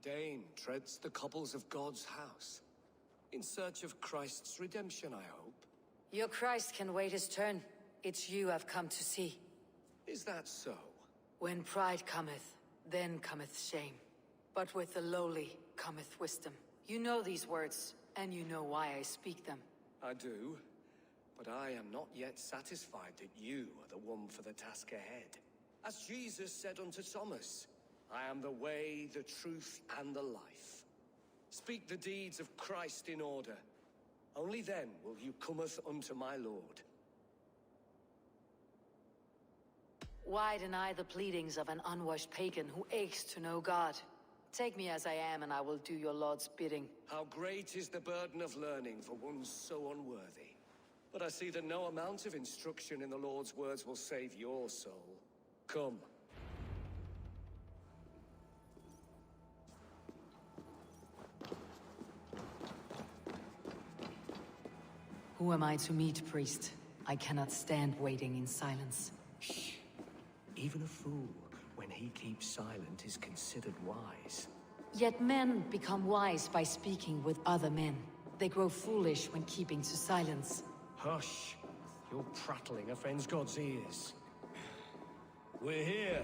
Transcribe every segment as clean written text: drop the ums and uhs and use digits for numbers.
Dane treads the cobbles of God's house. In search of Christ's redemption, I hope. Your Christ can wait his turn. It's you I've come to see. Is that so? When pride cometh, then cometh shame. But with the lowly cometh wisdom. You know these words, and you know why I speak them. I do. But I am not yet satisfied that you are the one for the task ahead. As Jesus said unto Thomas, I am the way, the truth, and the life. Speak the deeds of Christ in order. Only then will you cometh unto my Lord. Why deny the pleadings of an unwashed pagan who aches to know God? Take me as I am, and I will do your Lord's bidding. How great is the burden of learning for one so unworthy. But I see that no amount of instruction in the Lord's words will save your soul. Come. Who am I to meet, priest? I cannot stand waiting in silence. Shh. Even a fool, when he keeps silent, is considered wise. Yet men become wise by speaking with other men. They grow foolish when keeping to silence. Hush! Your prattling offends God's ears. We're here.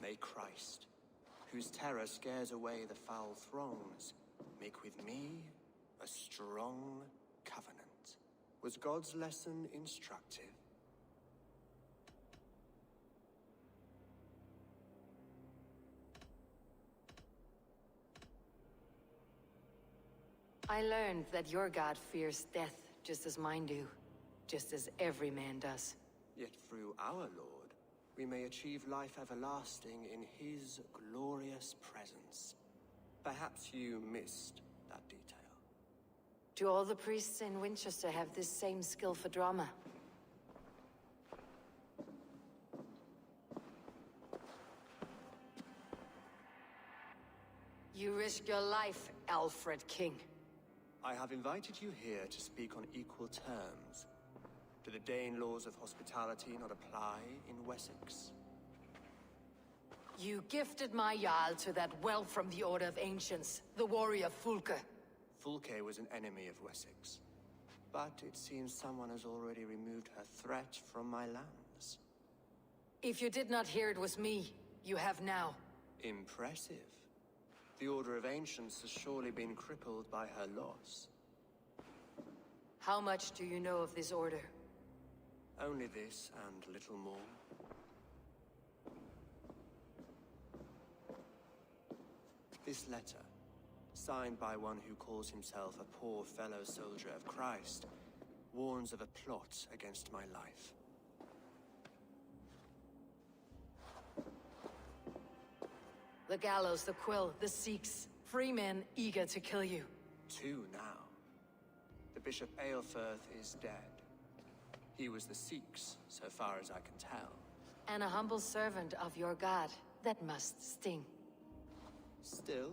May Christ, whose terror scares away the foul throngs, make with me a strong covenant. Was God's lesson instructive? I learned that your God fears death just as mine do. Just as every man does. Yet through our Lord, we may achieve life everlasting in his glorious presence. Perhaps you missed that detail. Do all the priests in Winchester have this same skill for drama? You risk your life, Alfred King. I have invited you here to speak on equal terms. Do the Dane laws of hospitality not apply in Wessex? You gifted my Jarl to that whelp from the Order of Ancients, the warrior Fulke. Fulke was an enemy of Wessex. But it seems someone has already removed her threat from my lands. If you did not hear it was me, you have now. Impressive. The Order of Ancients has surely been crippled by her loss. How much do you know of this order? Only this and little more. This letter, signed by one who calls himself a poor fellow soldier of Christ, warns of a plot against my life. The gallows, the quill, the Sikhs. Free men eager to kill you. 2 now. The Bishop Aelfirth is dead. He was the Sikhs, so far as I can tell. And a humble servant of your god. That must sting. Still,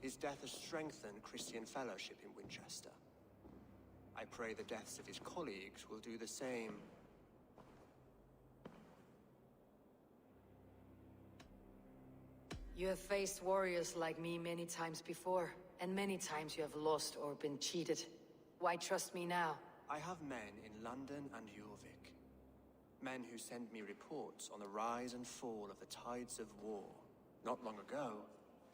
his death has strengthened Christian fellowship in Winchester. I pray the deaths of his colleagues will do the same. You have faced warriors like me many times before, and many times you have lost or been cheated. Why trust me now? I have men in London and Jorvik. Men who send me reports on the rise and fall of the tides of war. Not long ago,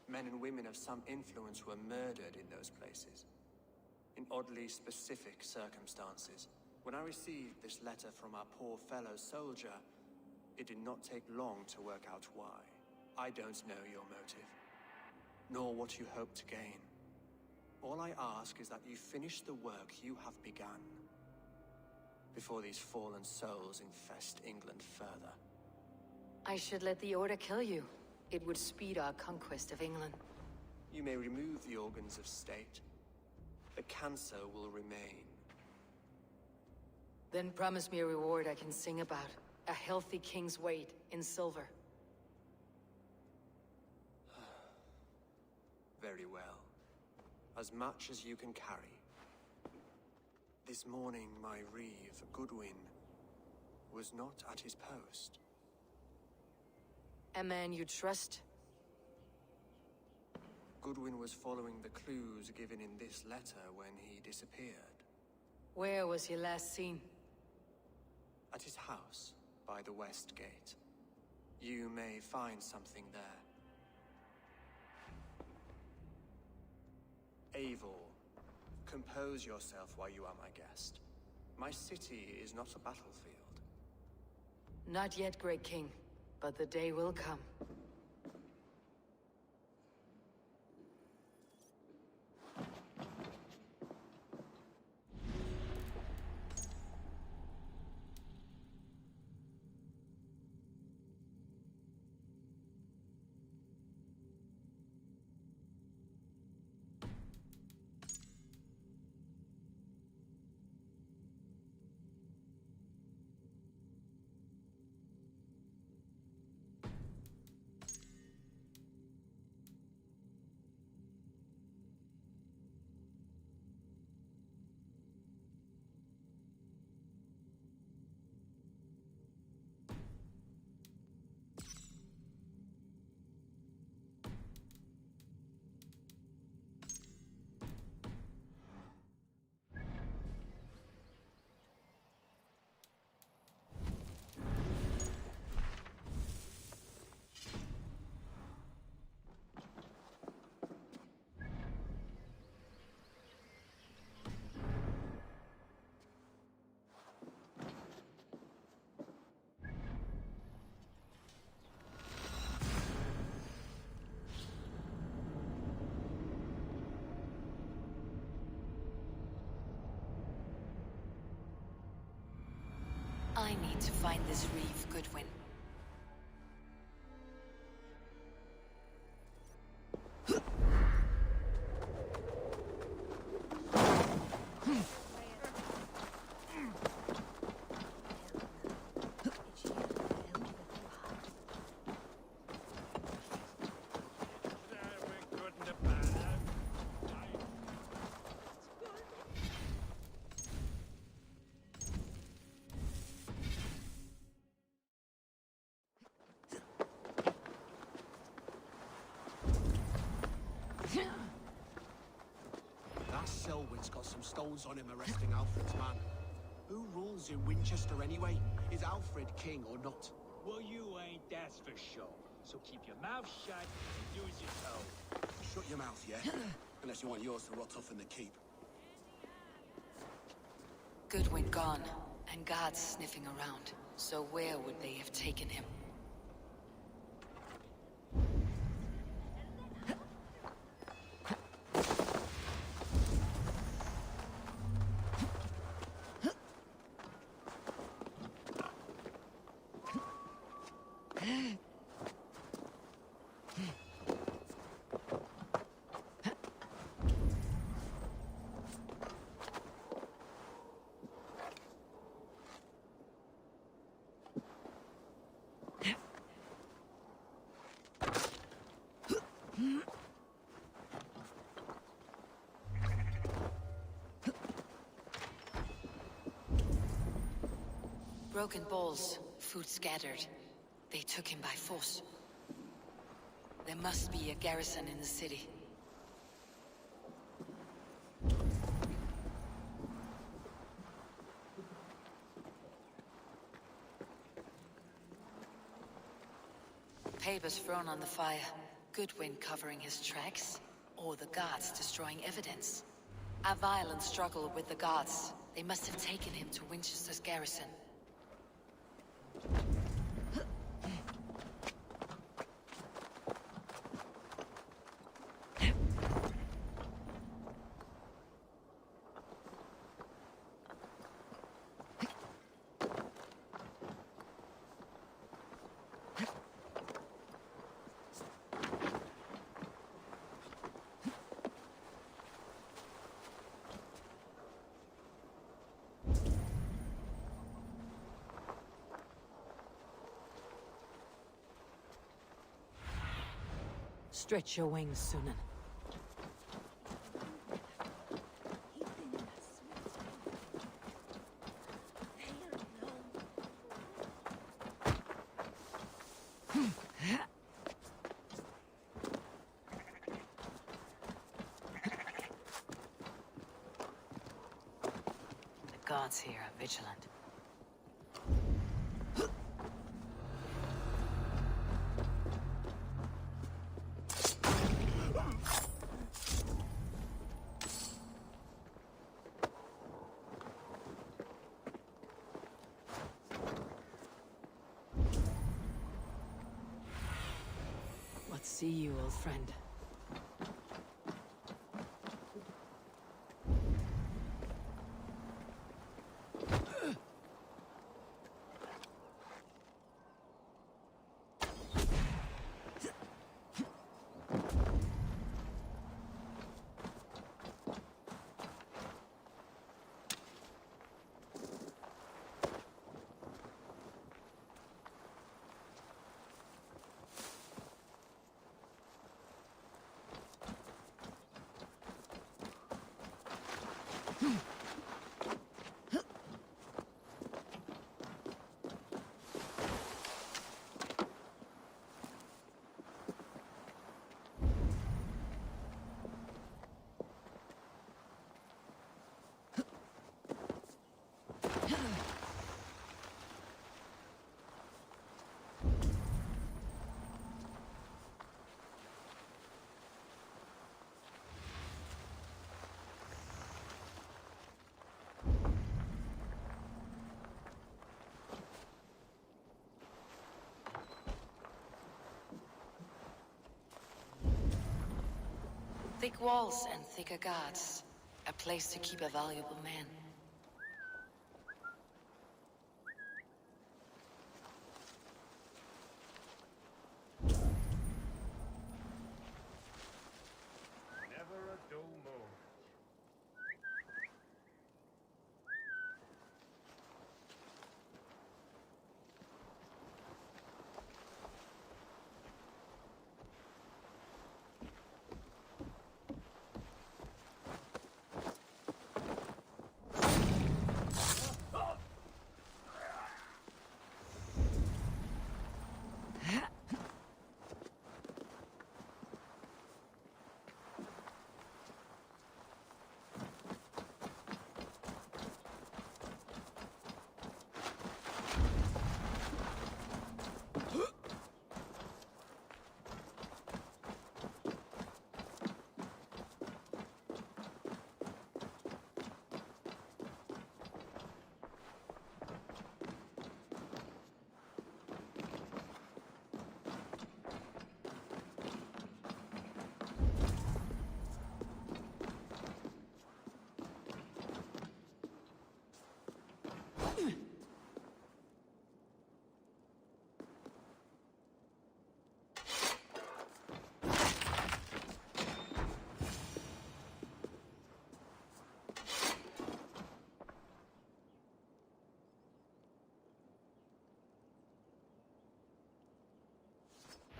men and women of some influence were murdered in those places. In oddly specific circumstances. When I received this letter from our poor fellow soldier, it did not take long to work out why. I don't know your motive, nor what you hope to gain. All I ask is that you finish the work you have begun, before these fallen souls infest England further. I should let the Order kill you. It would speed our conquest of England. You may remove the organs of state. The cancer will remain. Then promise me a reward I can sing about. A healthy king's weight in silver. Very well. As much as you can carry. This morning, my reeve, Goodwin, was not at his post. A man you trust? Goodwin was following the clues given in this letter when he disappeared. Where was he last seen? At his house, by the west gate. You may find something there. Eivor, compose yourself while you are my guest. My city is not a battlefield. Not yet, Great King, but the day will come. I need to find this reeve, Goodwin. That Selwyn's got some stones on him arresting Alfred's man. Who rules in Winchester anyway? Is Alfred king or not? Well, you ain't, that's for sure. So keep your mouth shut and do as you're told. Shut your mouth, yeah? Unless you want yours to rot off in the keep. Goodwin gone, and guards sniffing around. So where would they have taken him? Broken bowls, food scattered. They took him by force. There must be a garrison in the city. Papers thrown on the fire. Goodwin covering his tracks, or the guards destroying evidence. A violent struggle with the guards. They must have taken him to Winchester's garrison. Stretch your wings, Sunan. The guards here are vigilant. What see you, old friend? Thick walls and thicker guards. A place to keep a valuable man. Never a dull moment.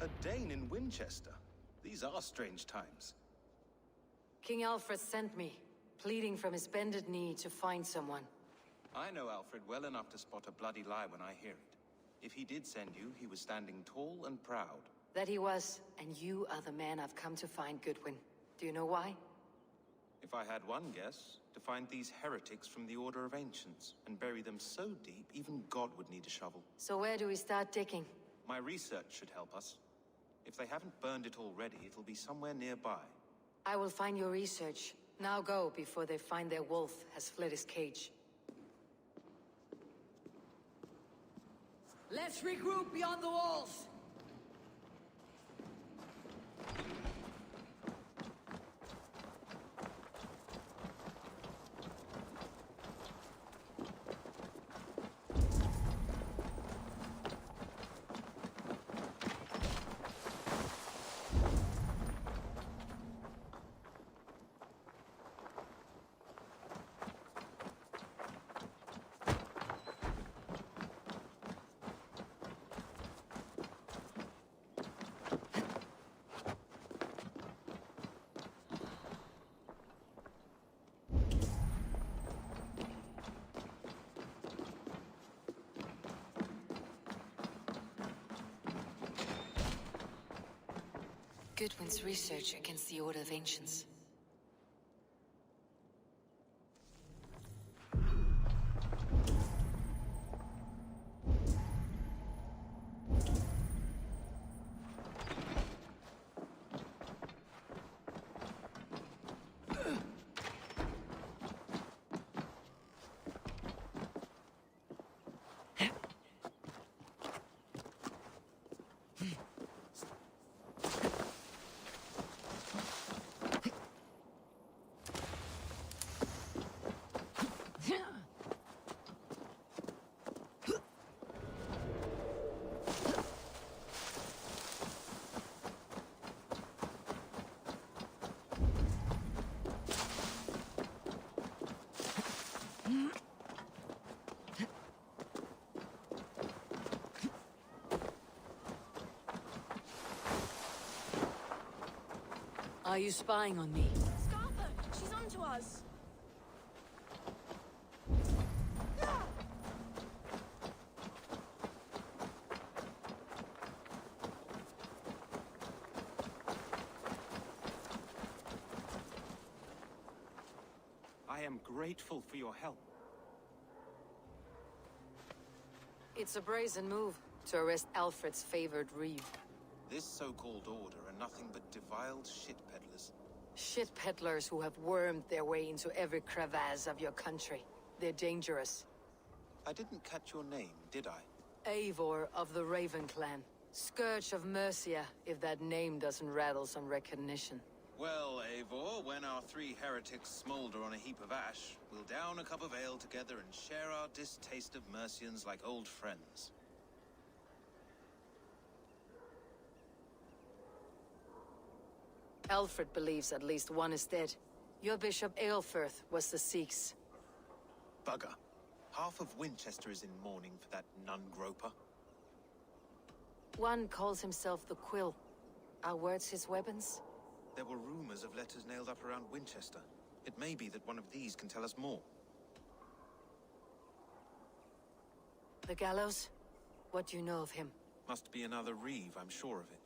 A Dane in Winchester. These are strange times. King Alfred sent me, pleading from his bended knee to find someone. I know Alfred well enough to spot a bloody lie when I hear it. If he did send you, he was standing tall and proud. That he was, and you are the man I've come to find, Goodwin. Do you know why? If I had one guess, to find these heretics from the Order of Ancients, and bury them so deep, even God would need a shovel. So where do we start digging? My research should help us. If they haven't burned it already, it'll be somewhere nearby. I will find your research. Now go, before they find their wolf has fled his cage. Let's regroup beyond the walls! Goodwin's research against the Order of Ancients. Are you spying on me? Scarpa! She's onto us! I am grateful for your help. It's a brazen move to arrest Alfred's favored reeve. This so-called order are nothing but defiled shit peddlers. Shit peddlers who have wormed their way into every crevasse of your country. They're dangerous. I didn't catch your name, did I? Eivor of the Raven Clan. Scourge of Mercia, if that name doesn't rattle some recognition. Well, Eivor, when our three heretics smolder on a heap of ash, we'll down a cup of ale together and share our distaste of Mercians like old friends. Alfred believes at least one is dead. Your Bishop Aelfirth was the Sikhs. Bugger. Half of Winchester is in mourning for that nun-groper. One calls himself the Quill. Are words his weapons? There were rumors of letters nailed up around Winchester. It may be that one of these can tell us more. The gallows? What do you know of him? Must be another reeve, I'm sure of it.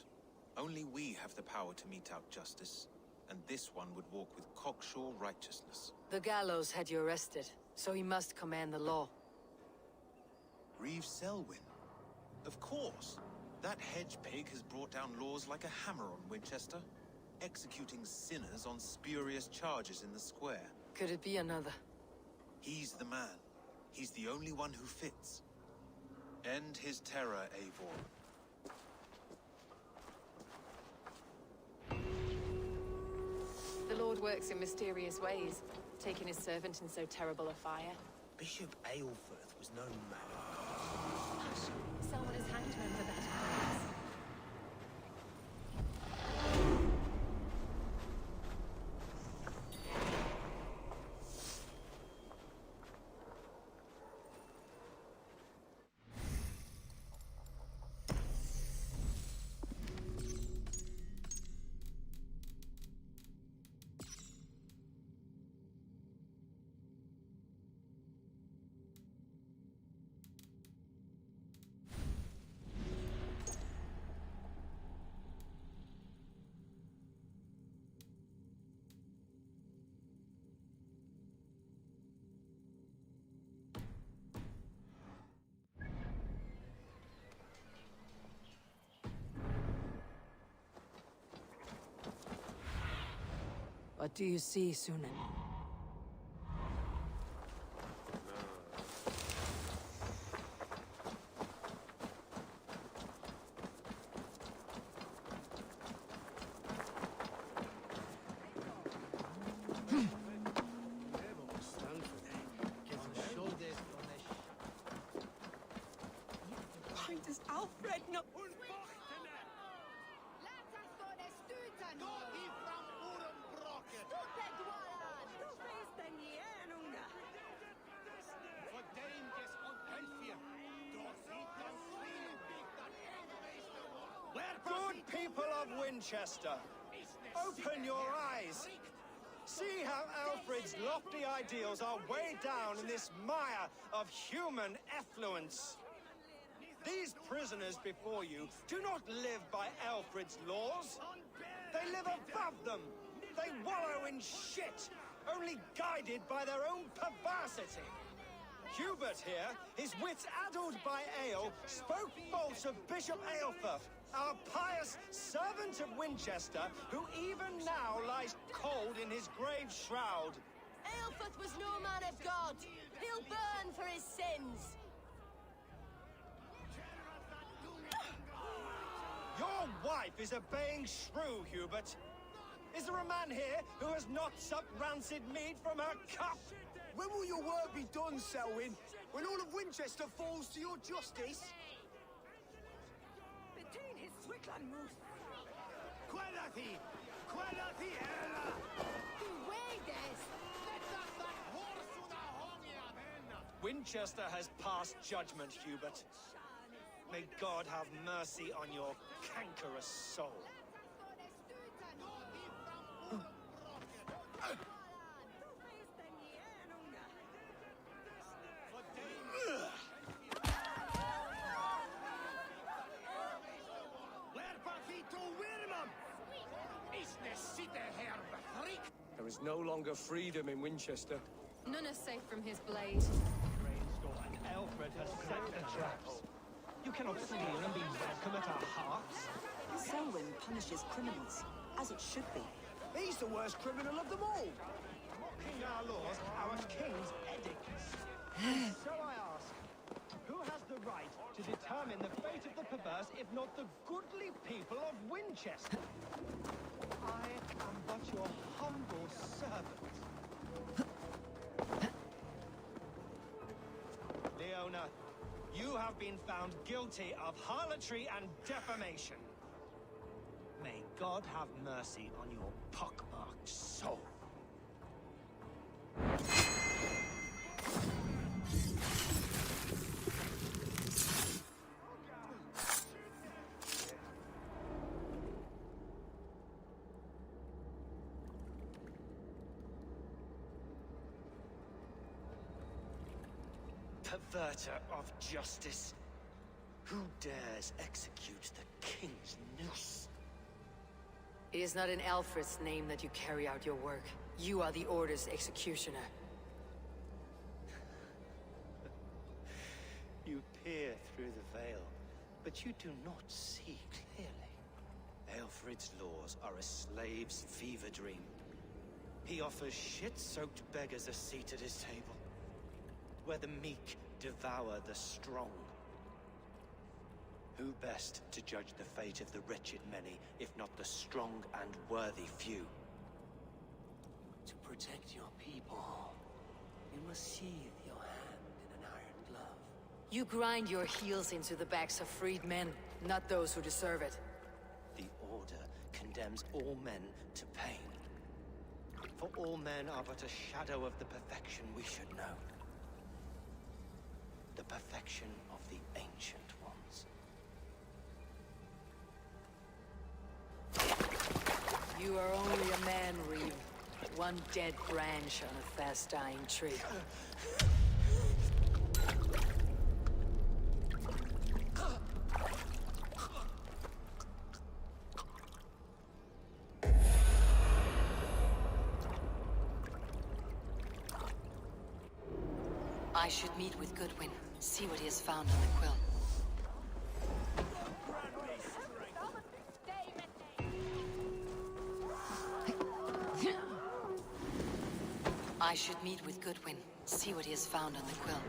Only we have the power to mete out justice, and this one would walk with cocksure righteousness. The gallows had you arrested, so he must command the law. Reeve Selwyn? Of course. That hedge pig has brought down laws like a hammer on Winchester, executing sinners on spurious charges in the square. Could it be another? He's the man. He's the only one who fits. End his terror, Eivor. The Lord works in mysterious ways, taking his servant in so terrible a fire. Bishop Aelfirth was no man. Someone has hanged him for better crimes. What do you see, Sunan? Why does Alfred not... Good people of Winchester, open your eyes. See how Alfred's lofty ideals are weighed down in this mire of human effluence. These prisoners before you do not live by Alfred's laws. They live above them. They wallow in shit, only guided by their own perversity. Hubert here, his wits addled by ale, spoke false of Bishop Aelfirth, our pious servant of Winchester, who even now lies cold in his grave shroud. Aelfirth was no man of God. He'll burn for his sins. Your wife is obeying shrew, Hubert. Is there a man here who has not supped rancid meat from her cup? When will your work be done, Selwyn? When all of Winchester falls to your justice? Between his Swickland moose. Quellati! Quellati ella! Winchester has passed judgment, Hubert. May God have mercy on your cankerous soul. There is no longer freedom in Winchester. None are safe from his blade. Rainstorm and Alfred has set the traps. You cannot steal and be welcome at our hearths. Selwyn punishes criminals, as it should be. He's the worst criminal of them all! Mocking our laws, our king's edicts. So I ask, who has the right to determine the fate of the perverse, if not the goodly people of Winchester? I am but your humble servant. Leona, you have been found guilty of harlotry and defamation. May God have mercy on your pockmarked soul. Perverter of justice. Who dares execute the king's noose? It is not in Alfred's name that you carry out your work. You are the Order's executioner. You peer through the veil, but you do not see clearly. Aelfred's laws are a slave's fever dream. He offers shit-soaked beggars a seat at his table, where the meek devour the strong. Who best to judge the fate of the wretched many, if not the strong and worthy few? To protect your people, you must sheathe your hand in an iron glove. You grind your heels into the backs of freed men, not those who deserve it. The Order condemns all men to pain. For all men are but a shadow of the perfection we should know. The perfection of the Ancient Ones. You are only a man, Reeve. One dead branch on a fast-dying tree. I should meet with Goodwin, see what he has found on the quill. I should meet with Goodwin, see what he has found on the quill.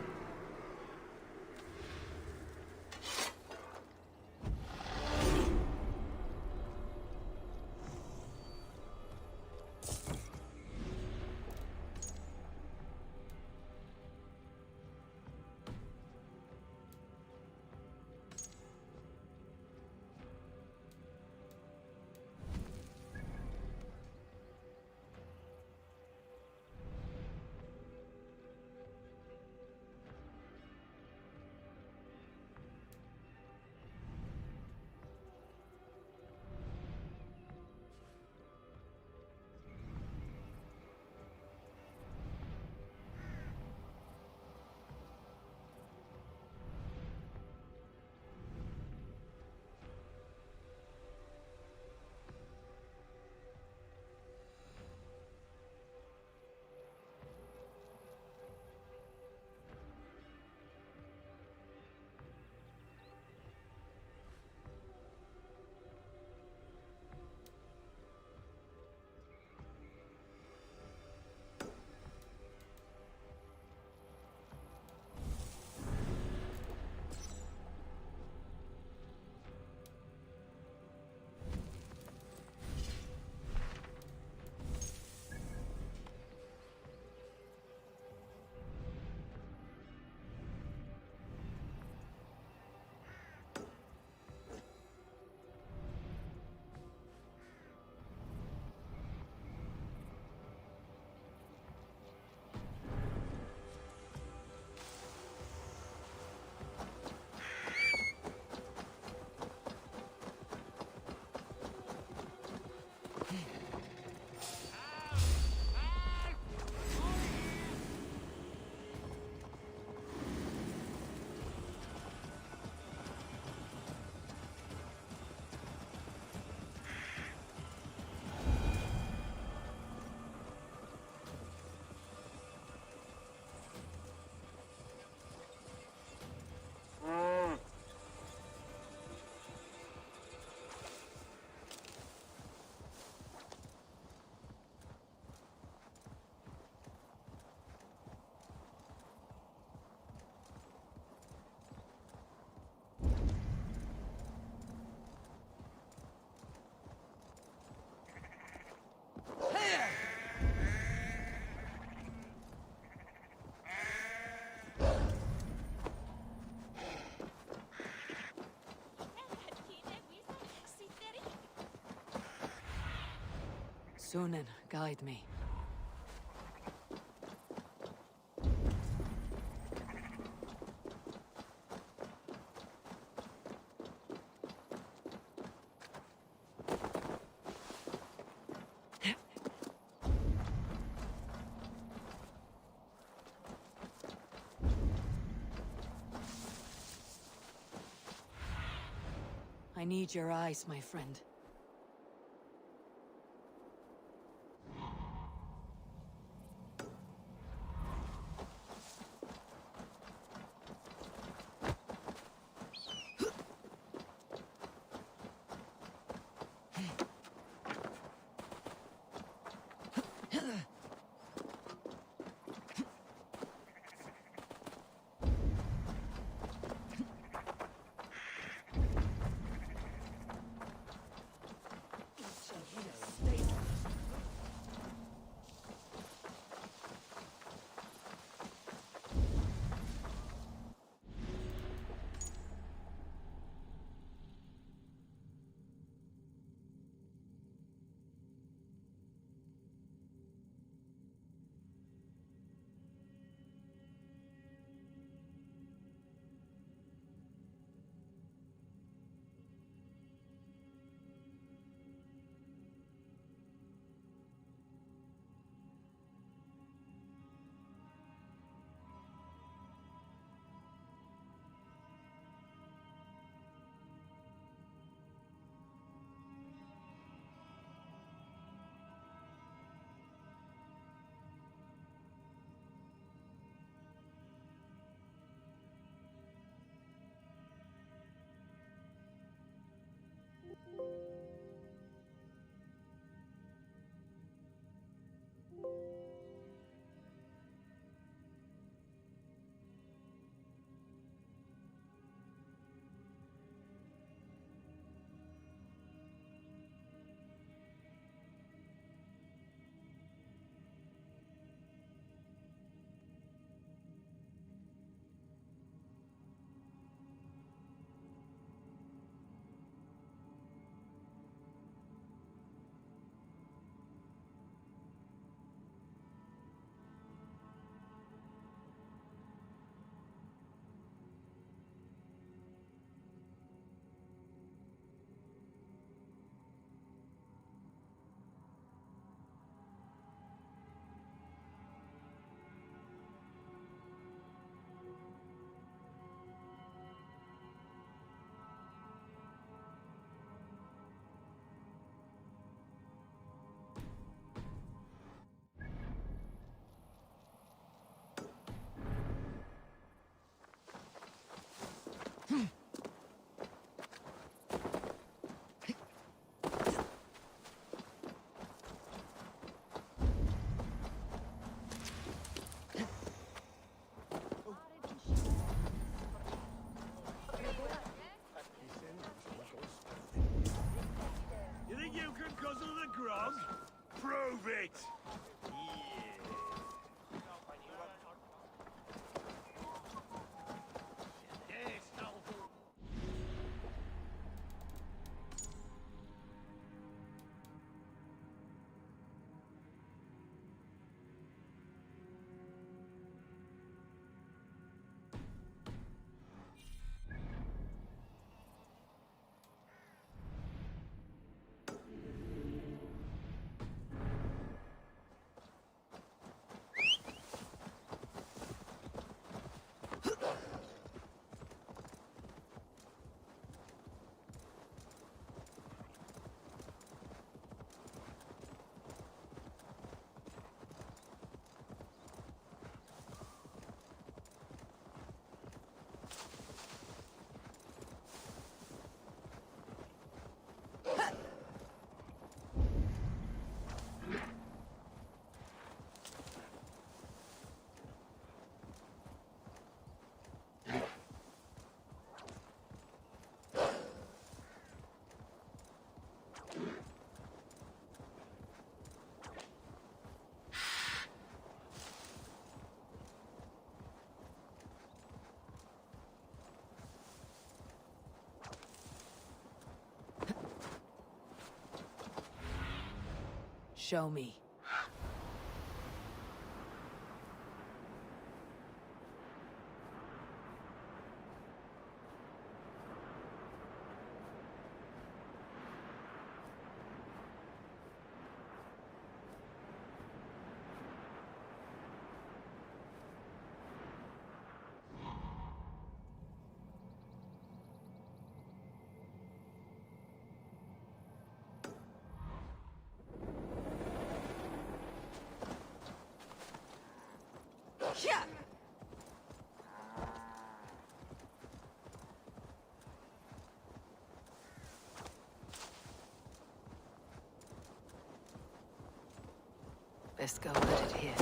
Sunan, guide me. I need your eyes, my friend. Show me. Yeah. Best go let it here.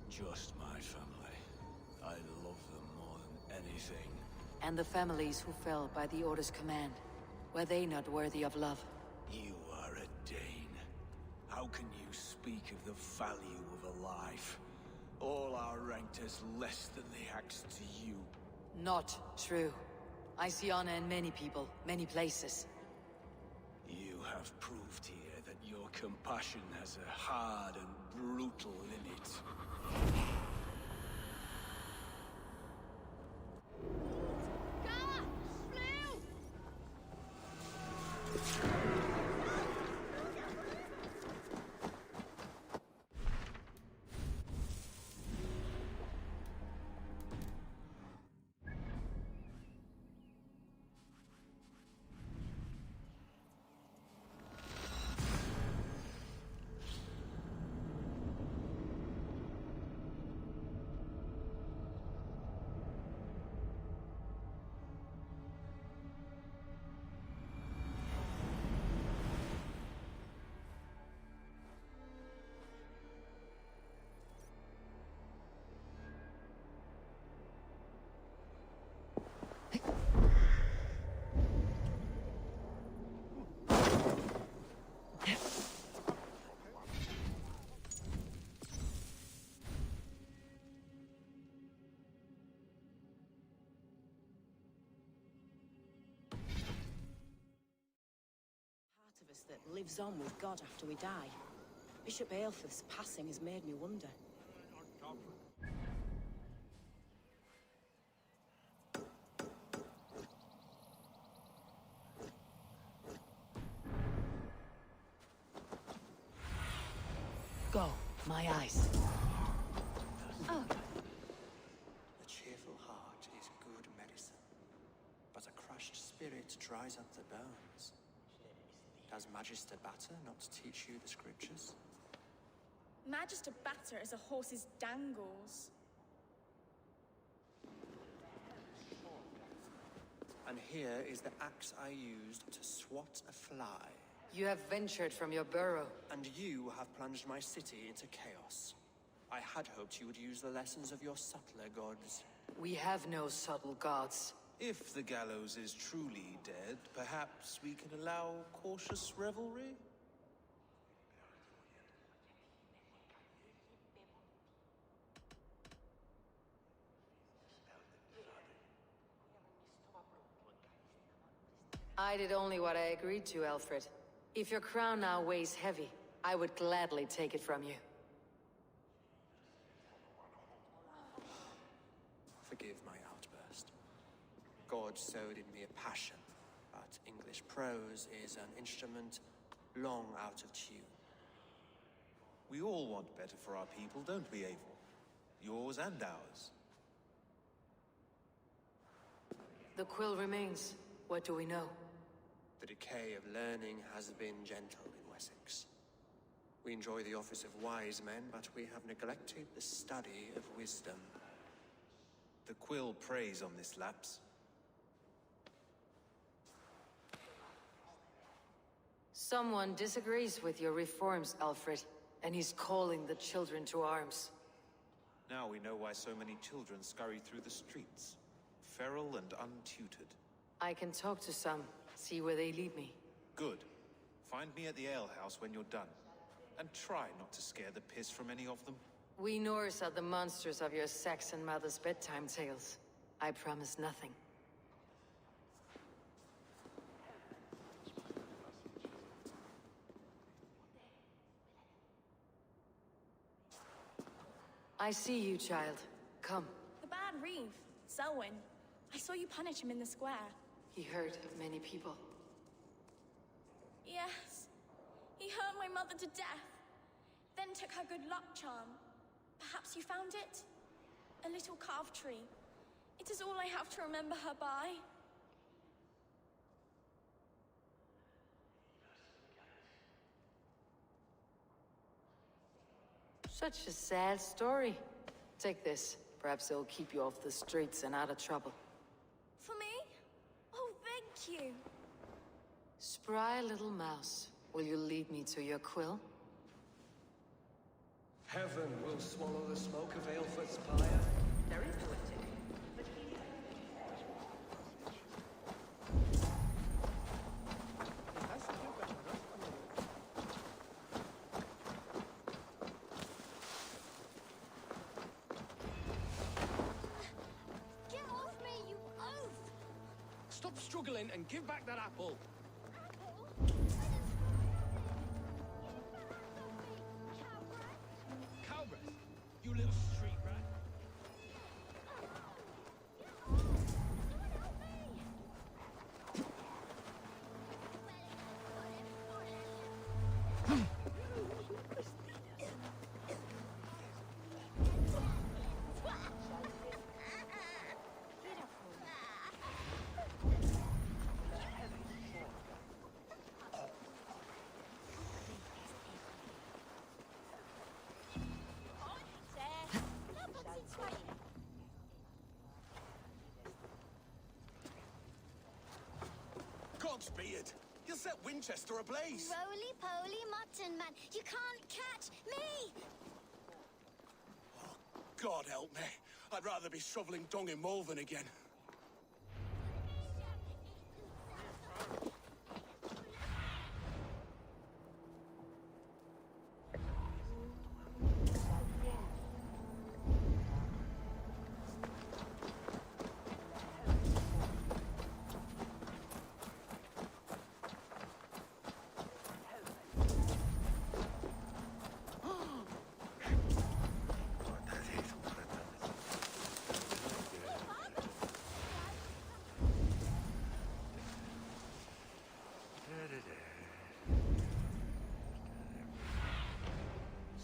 Just my family. I love them more than anything. And the families who fell by the Order's command. Were they not worthy of love? You are a Dane. How can you speak of the value of a life? All are ranked as less than the axe to you. Not true. I see honor in many people, many places. You have proved here that your compassion has a hard and brutal limit. that lives on with God after we die. Bishop Aelfirth's passing has made me wonder. Go, my eyes. Oh. A cheerful heart is good medicine, but a crushed spirit dries up the bones. Does Magister Batter not teach you the scriptures? Magister Batter is a horse's dangles. And here is the axe I used to swat a fly. You have ventured from your burrow. And you have plunged my city into chaos. I had hoped you would use the lessons of your subtler gods. We have no subtle gods. If the gallows is truly dead, perhaps we can allow cautious revelry? I did only what I agreed to, Alfred. If your crown now weighs heavy, I would gladly take it from you. Forgive my outburst. God sowed in me a passion, but English prose is an instrument long out of tune. We all want better for our people, don't we, Eivor? Yours and ours. The quill remains. What do we know? The decay of learning has been gentle in Wessex. We enjoy the office of wise men, but we have neglected the study of wisdom. The quill preys on this lapse. Someone disagrees with your reforms, Alfred, and he's calling the children to arms. Now we know why so many children scurry through the streets, feral and untutored. I can talk to some, see where they lead me. Good. Find me at the alehouse when you're done. And try not to scare the piss from any of them. We Norse are the monsters of your Saxon mother's bedtime tales. I promise nothing. I see you, child. Come. The bad Reeve, Selwyn. I saw you punish him in the square. He hurt many people. Yes. He hurt my mother to death. Then took her good luck charm. Perhaps you found it? A little carved tree. It is all I have to remember her by. Such a sad story. Take this. Perhaps it'll keep you off the streets and out of trouble. For me? Oh, thank you. Spry little mouse. Will you lead me to your quill? Heaven will swallow the smoke of Aelfirth's pyre. Very poetic. Get off me, you oaf! Stop struggling and give back that apple. Cowbreath, you little street rat. Beard, you'll set Winchester ablaze. Roly-poly mutton man, you can't catch me! Oh, God help me. I'd rather be shoveling dung in Malvern again.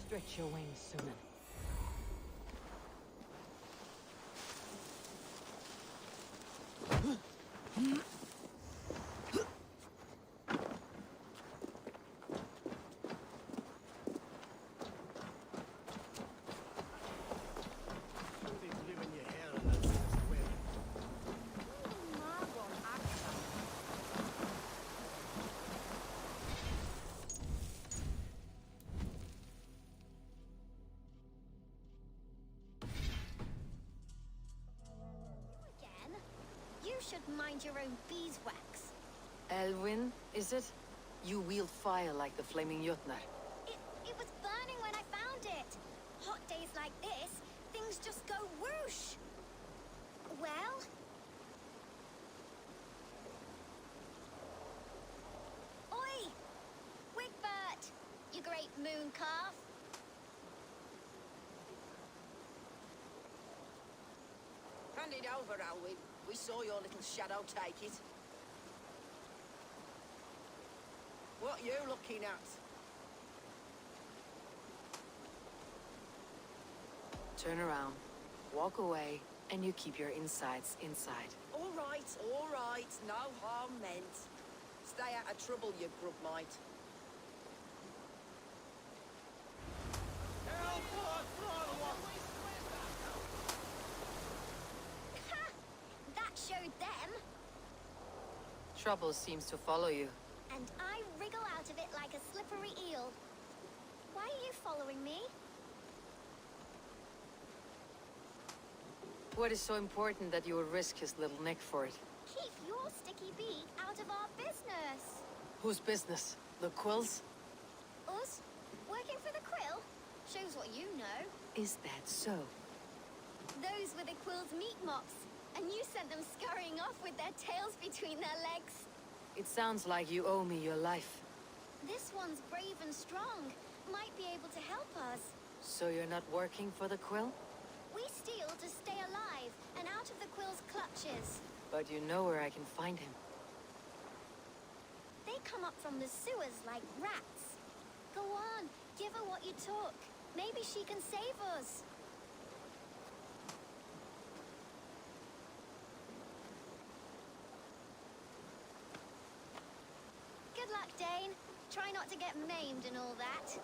Stretch your wings, Sunan. You should mind your own beeswax. Elwyn, is it? You wield fire like the flaming Jotnar. It was burning when I found it. Hot days like this, things just go whoosh. Well? Oi! Wigbert! You great moon calf. Hand it over, Alwyn. We saw your little shadow take it. What you looking at? Turn around, walk away, and you keep your insides inside. All right, no harm meant. Stay out of trouble, you grub mite. Ha! That showed them. Trouble seems to follow you. And I wriggle out of it like a slippery eel. Why are you following me? What is so important that you would risk his little neck for it? Keep your sticky beak out of our business. Whose business? The Quill's? Us? Working for the Quill? Shows what you know. Is that so? Those were the Quill's meat mops, and you sent them scurrying off with their tails between their legs. It sounds like you owe me your life. This one's brave and strong. Might be able to help us. So you're not working for the Quill? We steal to stay alive and out of the Quill's clutches. But you know where I can find him. They come up from the sewers like rats. Go on, give her what you took. Maybe she can save us. Good luck, Dane. Try not to get maimed and all that.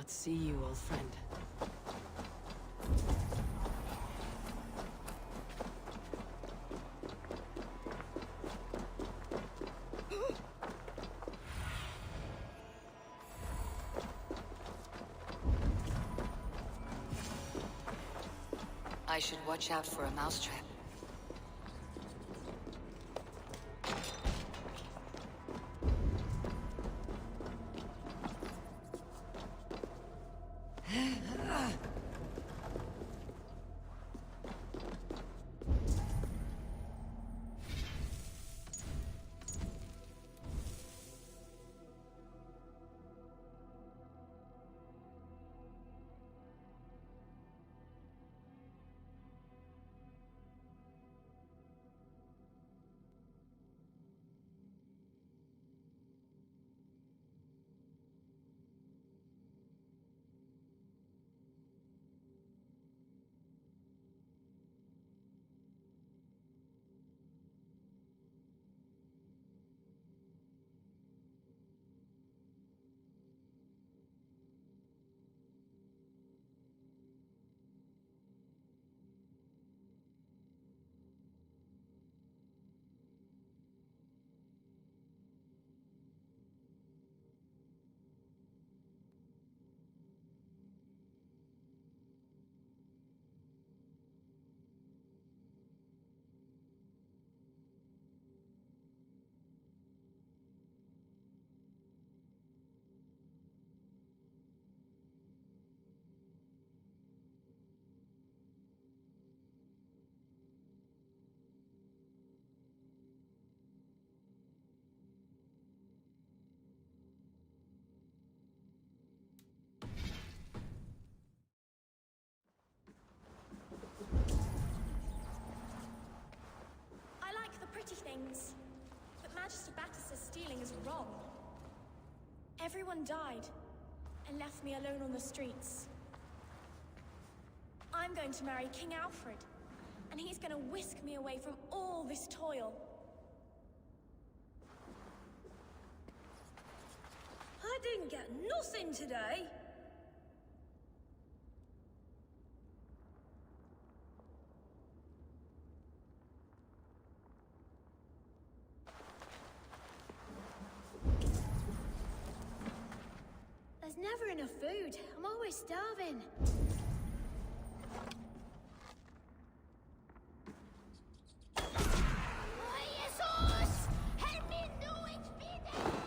See you, old friend. I should watch out for a mousetrap. Magister Battis's stealing is wrong. Everyone died and left me alone on the streets. I'm going to marry King Alfred, and he's going to whisk me away from all this toil. I didn't get nothing today. There's never enough food. I'm always starving. Jesus! Help me do it, bitte!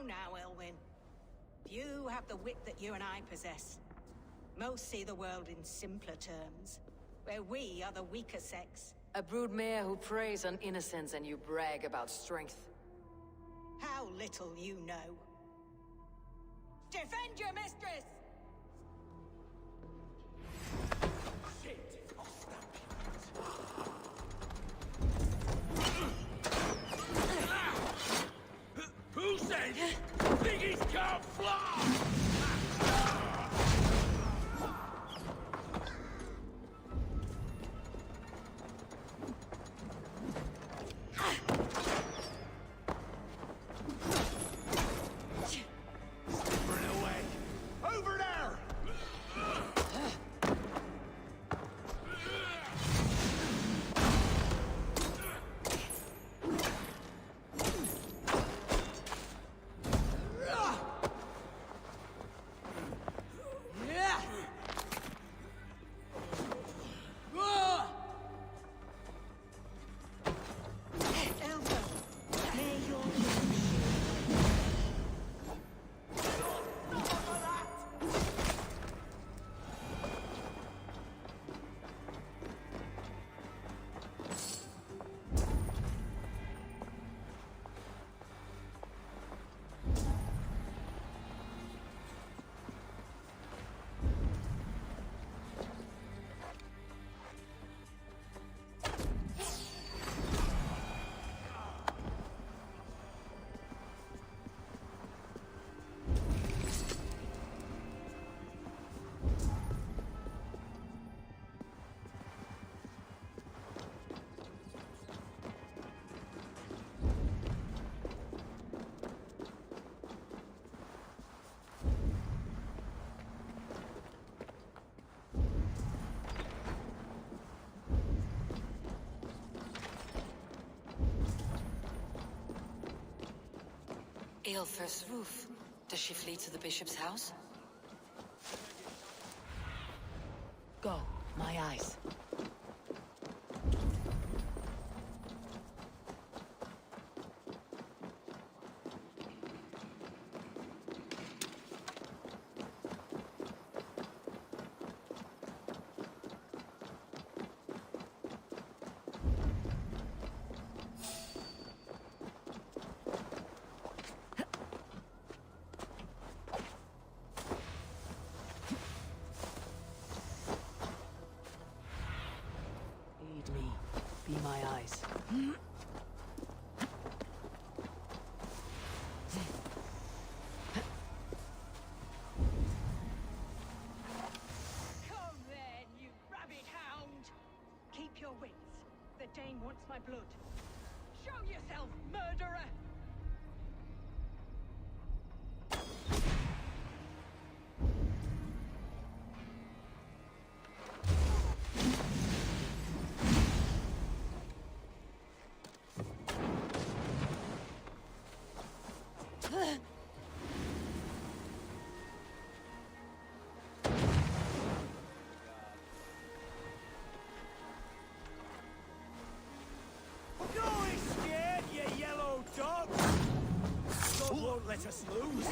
Now, Elwyn. You have the wit that you and I possess. Most see the world in simpler terms, where we are the weaker sex. A broodmare who preys on innocence and you brag about strength. How little you know. Defend your mistress! Who said piggies can't fly? Run away! Over there! Aelfir's roof. Does she flee to the bishop's house? Go, my eyes. wants my blood. Show yourself, murderer! Won't let us lose.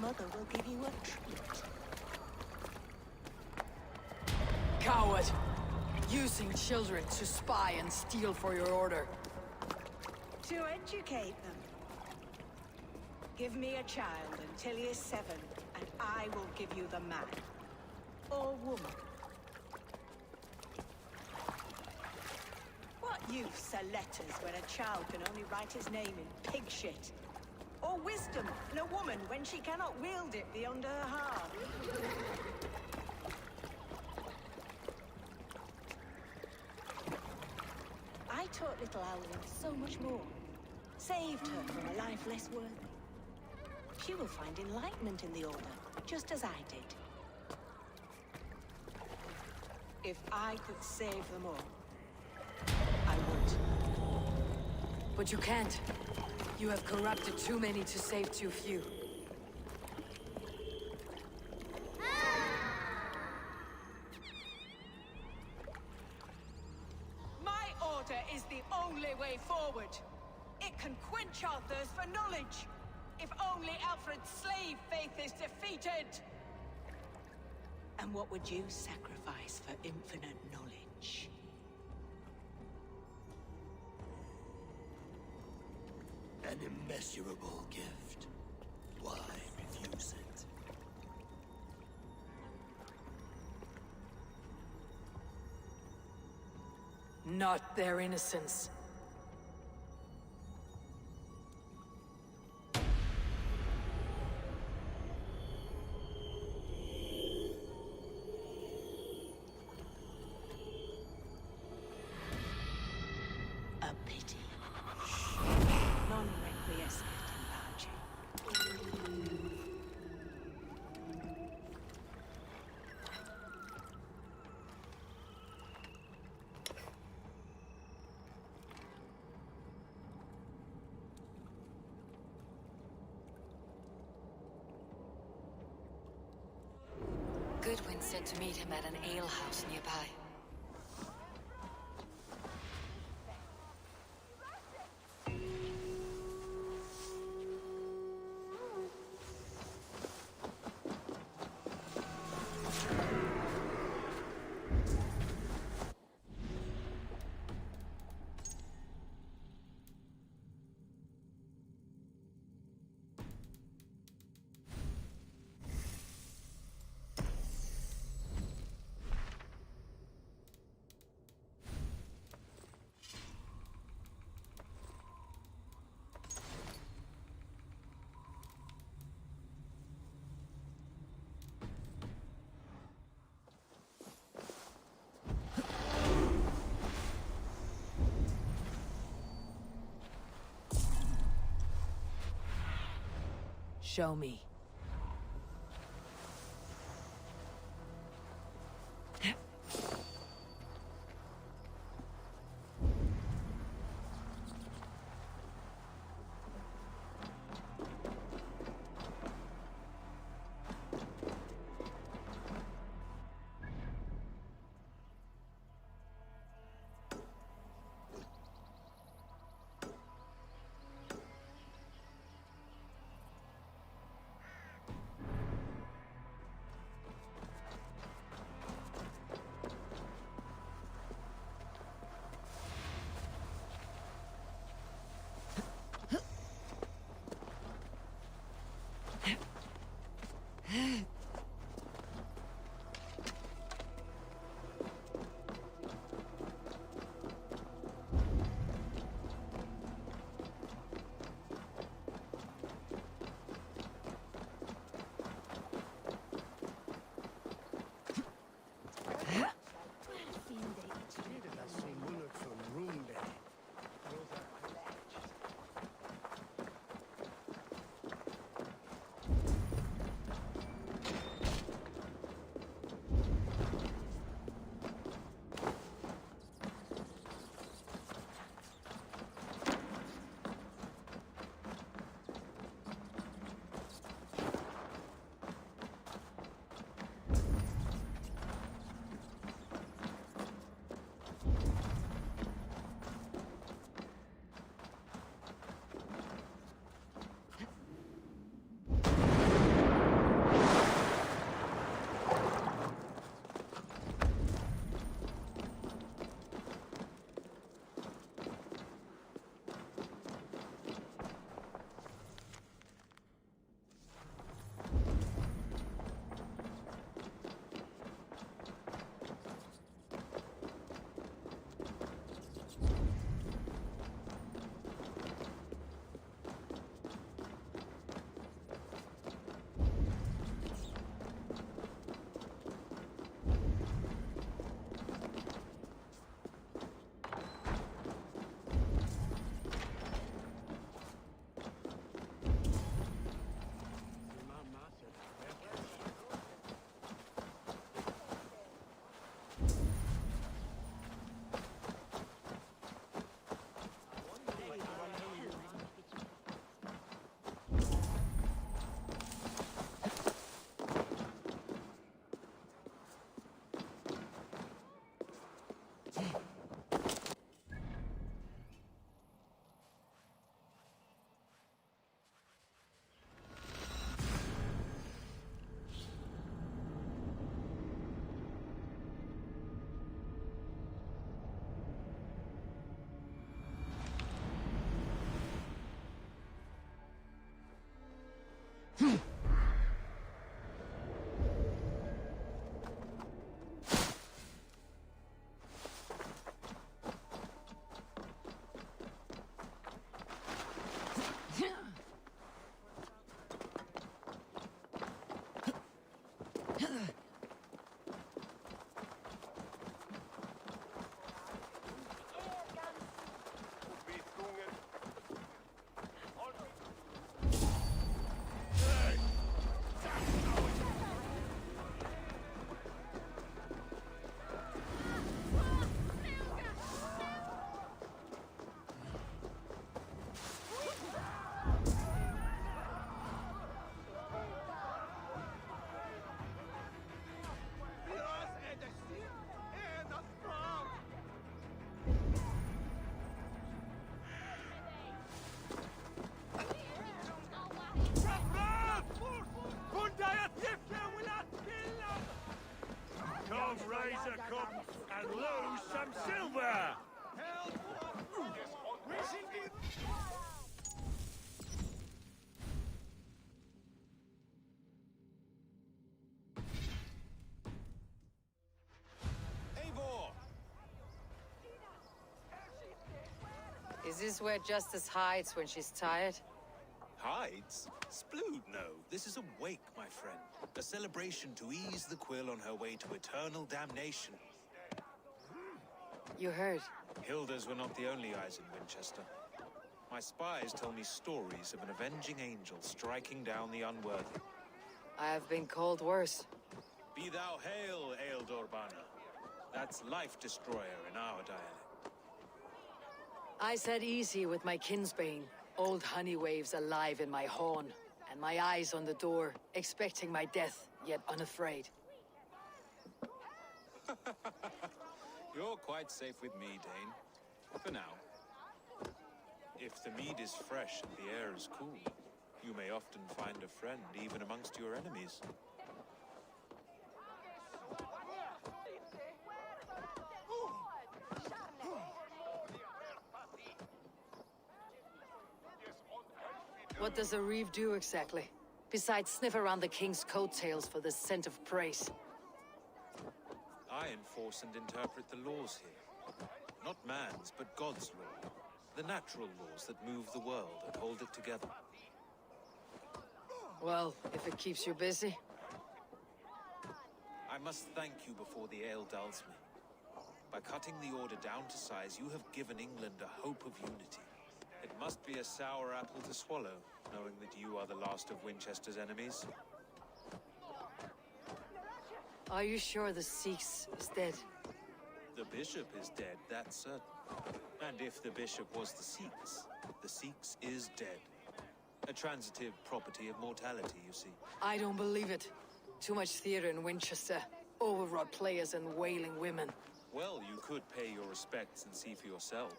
Mother will give you a treat. Coward! Using children to spy and steal for your order. To educate them. Give me a child until he is 7, and I will give you the man. Or woman. What use are letters when a child can only write his name in pig shit? Or wisdom in a woman when she cannot wield it beyond her heart? I taught little Alwyn so much more. Saved her from a life less worthy. She will find enlightenment in the Order, just as I did. If I could save them all, I would. But you can't. You have corrupted too many to save too few. My order is the only way forward. It can quench our thirst for knowledge. If only Alfred's slave faith is defeated. And what would you sacrifice for infinite knowledge? An immeasurable gift. Why refuse it? Not their innocence. A pity. Non requiescat in pace. Goodwin said to meet him at an alehouse nearby. Show me. and lose some silver! Is this where Justice hides when she's tired? Hides? Splood, no. This is a wake, my friend. A celebration to ease the quill on her way to eternal damnation. You heard. Hilda's were not the only eyes in Winchester. My spies tell me stories of an avenging angel striking down the unworthy. I have been called worse. Be thou hail, Ealdorbanna. That's Life Destroyer in our dialect. I said easy with my kinsbane. Old honeywaves alive in my horn, and my eyes on the door, expecting my death, yet unafraid. You're quite safe with me, Dane. For now. If the mead is fresh and the air is cool, you may often find a friend even amongst your enemies. What does a reeve do exactly? Besides sniff around the king's coattails for the scent of praise. I enforce and interpret the laws here. Not man's, but God's law. The natural laws that move the world and hold it together. Well, if it keeps you busy. I must thank you before the ale dulls me. By cutting the order down to size, you have given England a hope of unity. It must be a sour apple to swallow, knowing that you are the last of Winchester's enemies. Are you sure the Sikhs is dead? The bishop is dead, that's certain. And if the bishop was the Sikhs is dead. A transitive property of mortality, you see. I don't believe it. Too much theater in Winchester. Overwrought players and wailing women. Well, you could pay your respects and see for yourself.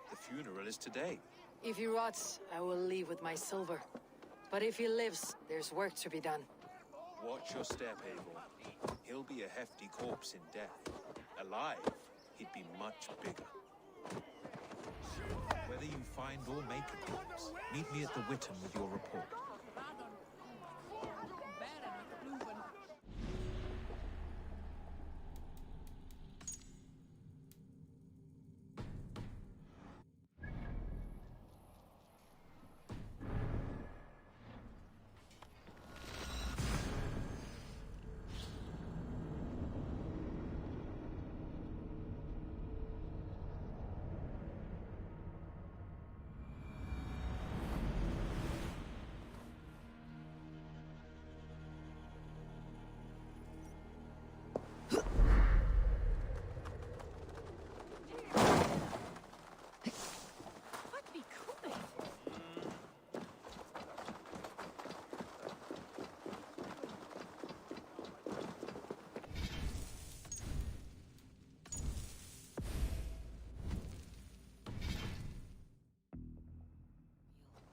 The funeral is today. If he rots, I will leave with my silver. But if he lives, there's work to be done. Watch your step, Eivor. He'll be a hefty corpse in death. Alive, he'd be much bigger. Whether you find or make a corpse, meet me at the Witten with your report.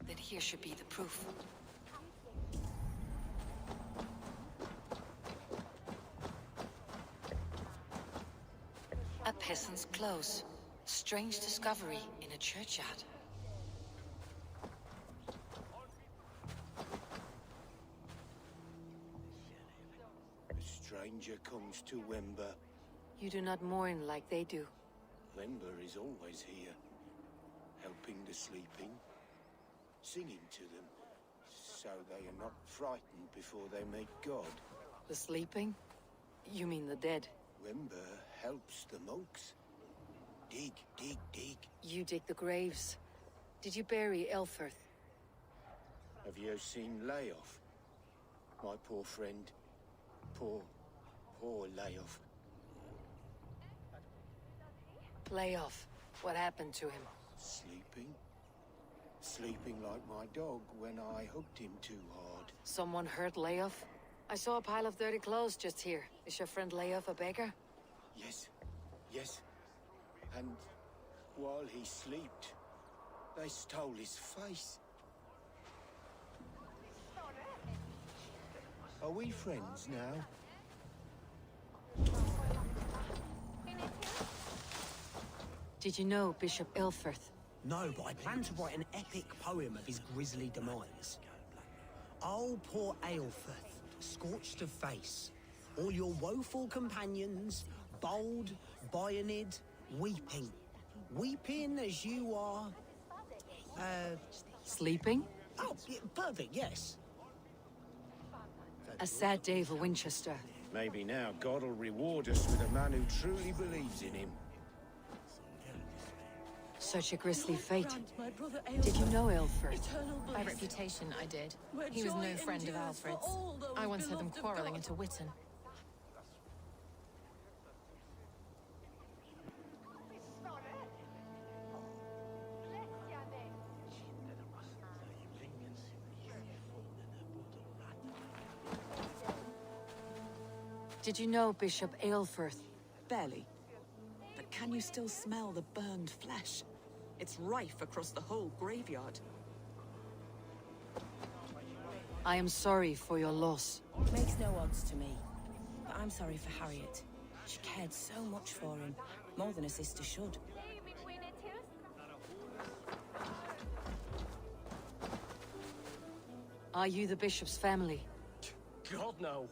Then here should be the proof. A peasant's clothes. Strange discovery in a churchyard. A stranger comes to Wember. You do not mourn like they do. Wember is always here, helping the sleeping, singing to them, so they are not frightened before they meet God. The sleeping? You mean the dead? Wember helps the monks. Dig, dig, dig. You dig the graves. Did you bury Elfirth? Have you seen Layoff? My poor friend. Poor Layoff. Layoff. What happened to him? Sleeping? Sleeping like my dog when I hooked him too hard. Someone hurt Layoff? I saw a pile of dirty clothes just here. Is your friend Layoff a beggar? Yes. And while he slept, they stole his face. Are we friends now? Did you know Bishop Elfirth? No, but I plan to write an epic poem of his grisly demise. Oh, poor Aelfirth, scorched of face. All your woeful companions, bold, Bionid, weeping. Weeping as you are... Sleeping? Oh, yeah, perfect, yes. A sad day for Winchester. Maybe now God will reward us with a man who truly believes in him. Such a grisly fate. Did you know Aelfirth? By reputation, I did. He was no friend of Alfred's. I once heard them quarreling at a Witten. Did you know Bishop Aelfirth? Barely. But can you still smell the burned flesh? It's rife across the whole graveyard. I am sorry for your loss. Makes no odds to me. But I'm sorry for Harriet. She cared so much for him. More than a sister should. Are you the bishop's family? God, no.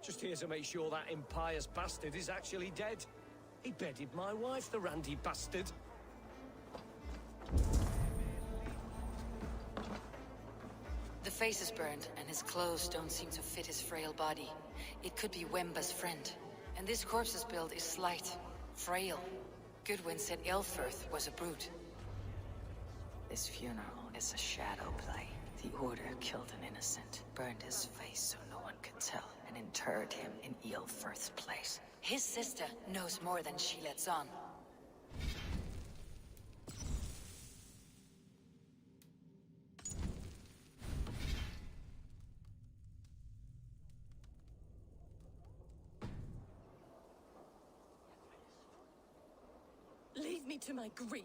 Just here to make sure that impious bastard is actually dead. He bedded my wife, the randy bastard. The face is burned, and his clothes don't seem to fit his frail body. It could be Wemba's friend. And this corpse's build is slight, frail. Goodwin said Aelfirth was a brute. This funeral is a shadow play. The Order killed an innocent, burned his face so no one could tell, and interred him in Aelfirth's place. His sister knows more than she lets on. Leave me to my grief.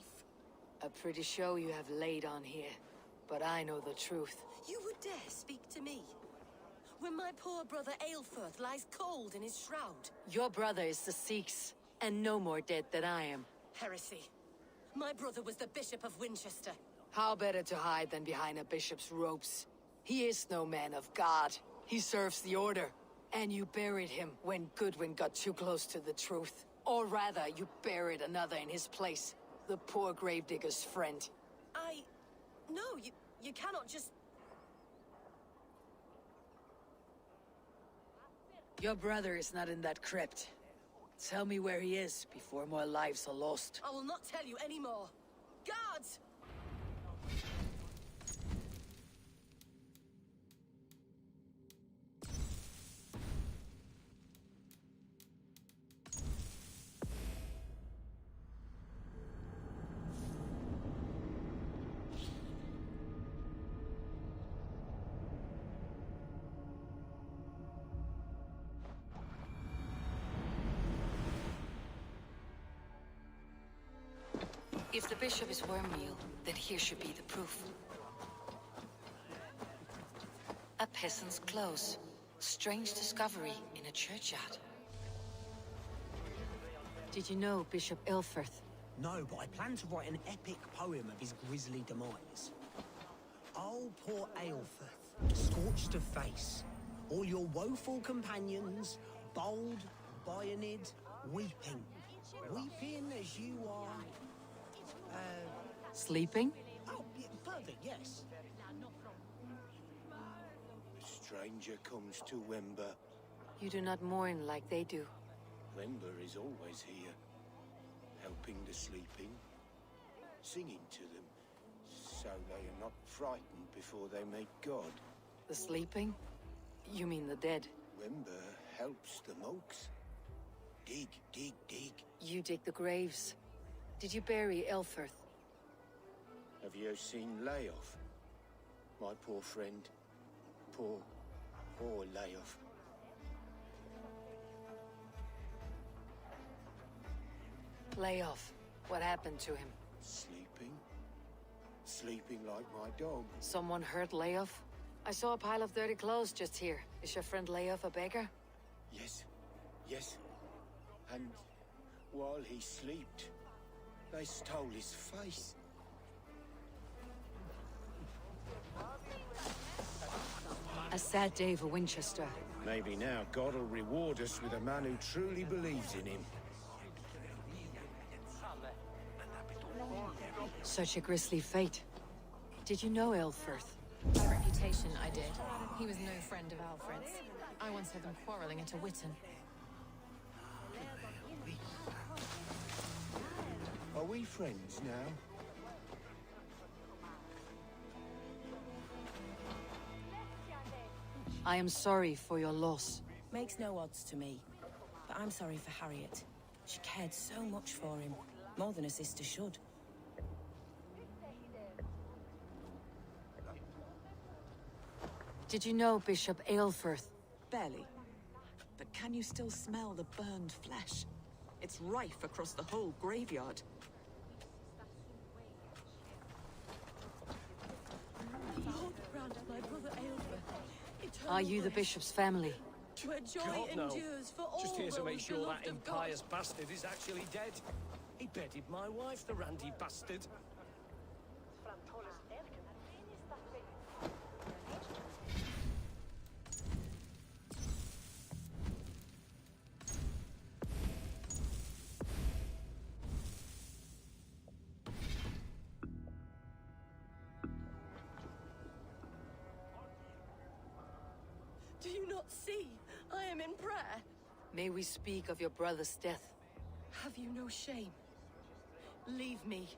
A pretty show you have laid on here. But I know the truth. You would dare speak to me? When my poor brother Aelfirth lies cold in his shroud. Your brother is the Sikhs, and no more dead than I am. Heresy. My brother was the Bishop of Winchester. How better to hide than behind a bishop's robes? He is no man of God. He serves the Order. And you buried him when Goodwin got too close to the truth. Or rather, you buried another in his place. The poor gravedigger's friend. No, you cannot just... Your brother is not in that crypt. Tell me where he is before more lives are lost. I will not tell you anymore. Guards! If the bishop is wormmeal, then here should be the proof. A peasant's clothes. Strange discovery in a churchyard. Did you know Bishop Aelfirth? No, but I plan to write an epic poem of his grisly demise. Oh, poor Aelfirth, scorched of face. All your woeful companions, bold, bayoneted, weeping. Weeping as you are... Sleeping? Oh, yeah, perfect, yes. Stranger comes to Wemba. You do not mourn like they do. Wemba is always here, helping the sleeping, singing to them, so they are not frightened before they make God. The sleeping? You mean the dead? Wemba helps the monks. Dig, dig, dig. You dig the graves. Did you bury Aelfirth? Have you seen Layoff? My poor friend. Poor Layoff. Layoff. What happened to him? Sleeping? Sleeping like my dog. Someone hurt Layoff? I saw a pile of dirty clothes just here. Is your friend Layoff a beggar? Yes. Yes. And while he slept, they stole his face. A sad day for Winchester. Maybe now God will reward us with a man who truly believes in him. Such a grisly fate. Did you know Aelfirth? By reputation, I did. He was no friend of Alfred's. I once heard them quarreling at a Witten. Are we friends now? I am sorry for your loss. Makes no odds to me. But I'm sorry for Harriet. She cared so much for him. More than a sister should. Did you know Bishop Aelfirth? Barely. But can you still smell the burned flesh? It's rife across the whole graveyard. Are you the bishop's family? Where joy endures for all. Just here to make sure that impious bastard is actually dead. He bedded my wife, the randy bastard. Do you not see? I am in prayer. May we speak of your brother's death? Have you no shame? Leave me.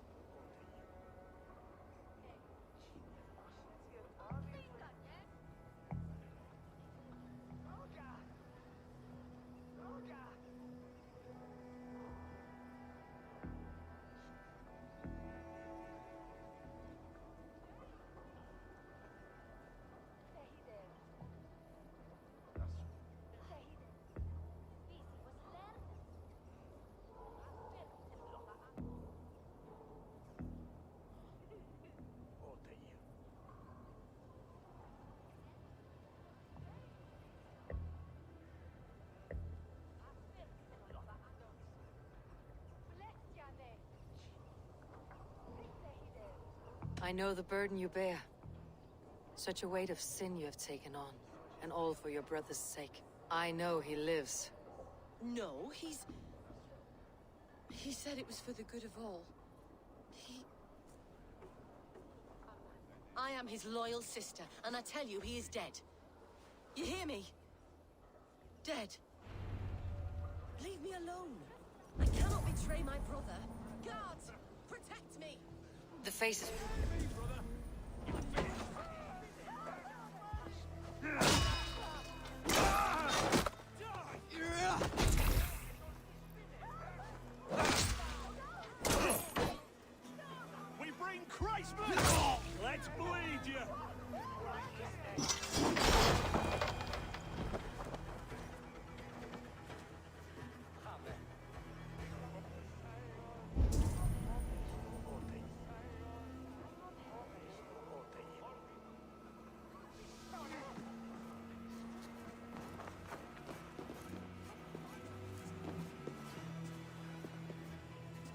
I know the burden you bear. Such a weight of sin you have taken on, and all for your brother's sake. I know he lives. No, He said it was for the good of all. I am his loyal sister, and I tell you, he is dead. You hear me? Dead. Leave me alone. I cannot betray my brother. Guards, protect me! The faces... We bring Christmas! Let's bleed you!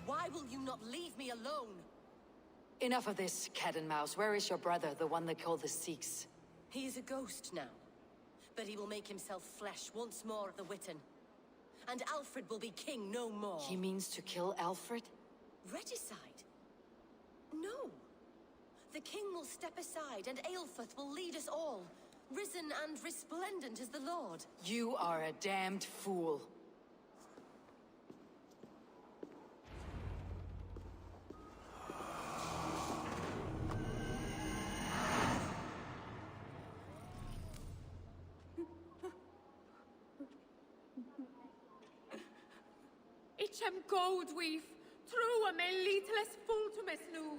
Why will you not leave me alone? Enough of this, cat and mouse. Where is your brother, the one they call the Sikhs? He is a ghost now. But he will make himself flesh once more of the Witten. And Alfred will be king no more. He means to kill Alfred? Regicide? No. The king will step aside and Aelfirth will lead us all. Risen and resplendent as the Lord. You are a damned fool. Ichem gold weave, true a me littlest full to me snoo.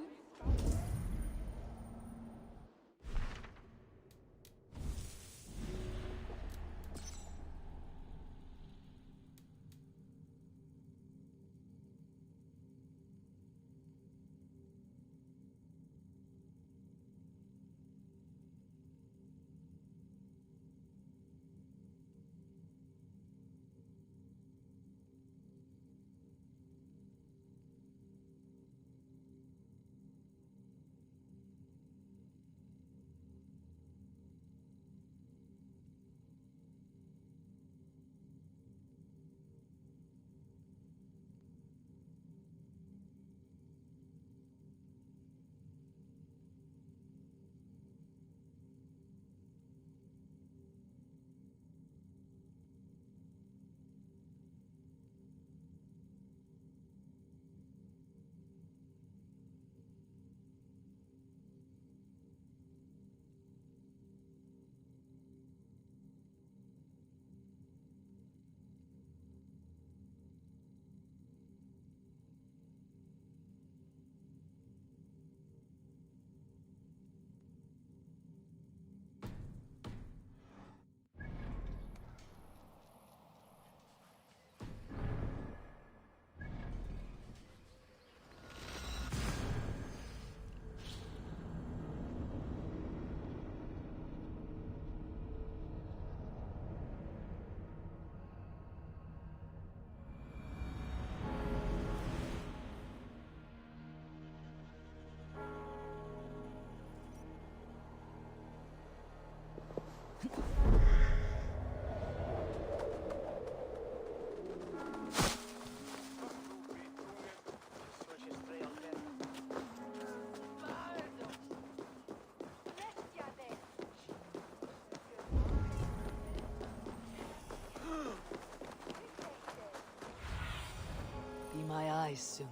Sunan.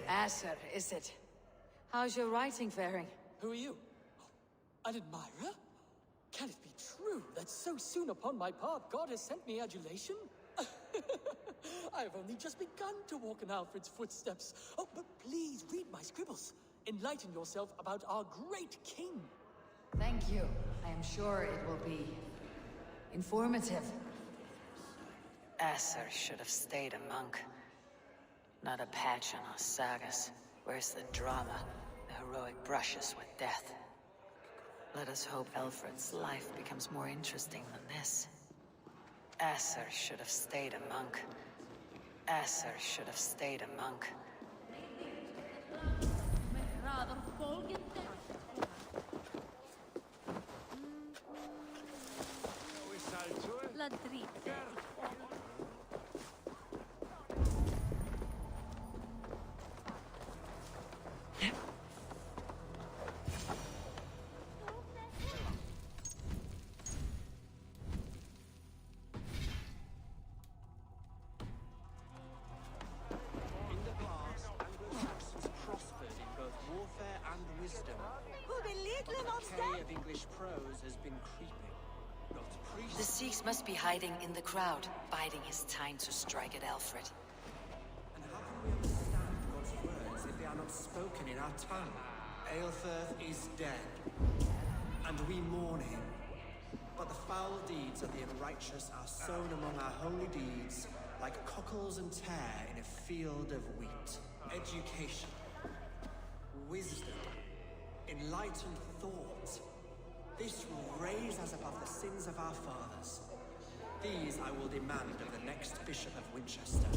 Asher, is it? How's your writing faring? Who are you? An admirer? Can it be true that so soon upon my path God has sent me adulation? I have only just begun to walk in Alfred's footsteps. Oh, but please read my scribbles. Enlighten yourself about our great king. Thank you. I am sure it will be informative. Asher should have stayed a monk. Not a patch on our sagas. Where's the drama? The heroic brushes with death. Let us hope Alfred's life becomes more interesting than this. Asher should have stayed a monk. Asher should have stayed a monk. La dritte. The Sikhs must be hiding in the crowd, biding his time to strike at Alfred. And how can we understand God's words if they are not spoken in our tongue? Aelfirth is dead, and we mourn him. But the foul deeds of the unrighteous are sown among our holy deeds, like cockles and tare in a field of wheat. Education, wisdom, enlightened thought. This will raise us above the sins of our fathers. These I will demand of the next Bishop of Winchester.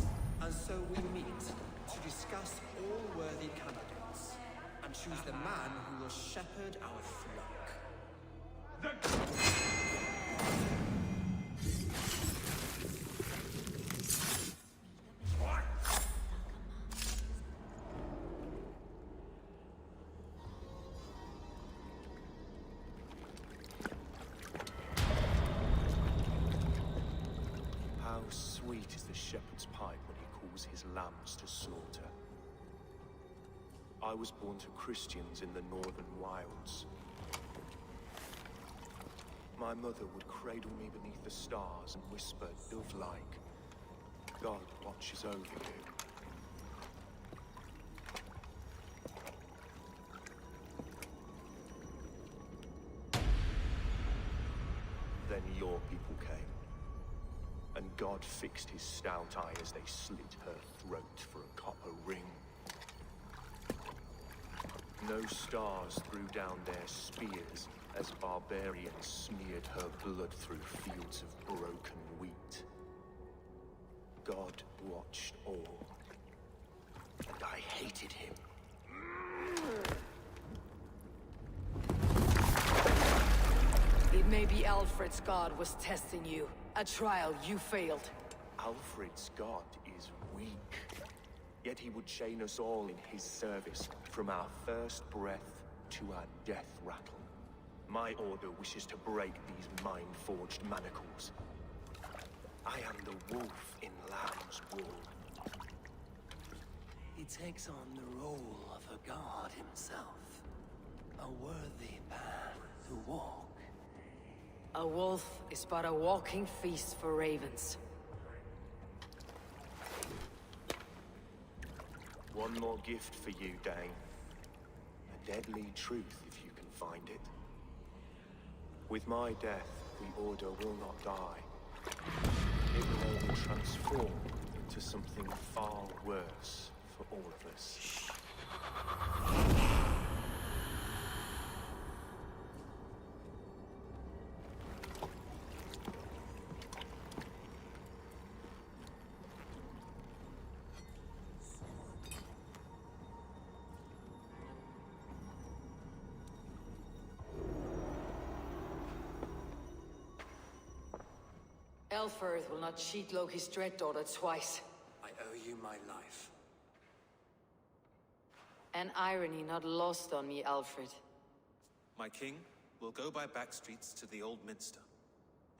And so we meet to discuss all worthy candidates and choose the man who will shepherd our flock. Sweet is the shepherd's pipe when he calls his lambs to slaughter. I was born to Christians in the northern wilds. My mother would cradle me beneath the stars and whisper, dove-like, God watches over you. Then your people came. And God fixed his stout eye as they slit her throat for a copper ring. No stars threw down their spears as barbarians smeared her blood through fields of broken wheat. God watched all, and I hated him. It may be Alfred's god was testing you. A trial you failed. Alfred's god is weak. Yet he would chain us all in his service, from our first breath to our death rattle. My order wishes to break these mind-forged manacles. I am the wolf in lamb's wool. He takes on the role of a god himself. A worthy path to walk. A wolf is but a walking feast for ravens. One more gift for you, Dane. A deadly truth, if you can find it. With my death, the Order will not die. It will only transform into something far worse for all of us. Elfred will not cheat Loki's dread daughter twice. I owe you my life. An irony not lost on me, Alfred. My king will go by back streets to the Old Minster.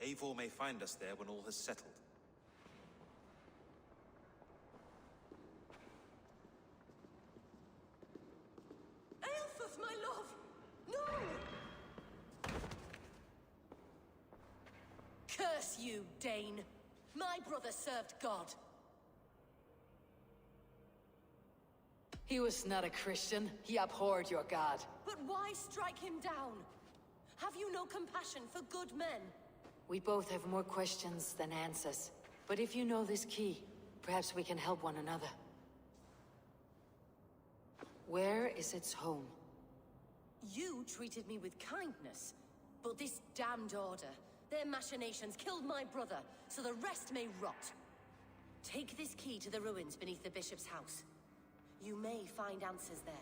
Eivor may find us there when all has settled. Aelfus, my love! No! Curse you, Dane! My brother served God. He was not a Christian. He abhorred your god. But why strike him down? Have you no compassion for good men? We both have more questions than answers. But if you know this key, perhaps we can help one another. Where is its home? You treated me with kindness. But this damned order, their machinations killed my brother, so the rest may rot. Take this key to the ruins beneath the bishop's house. You may find answers there.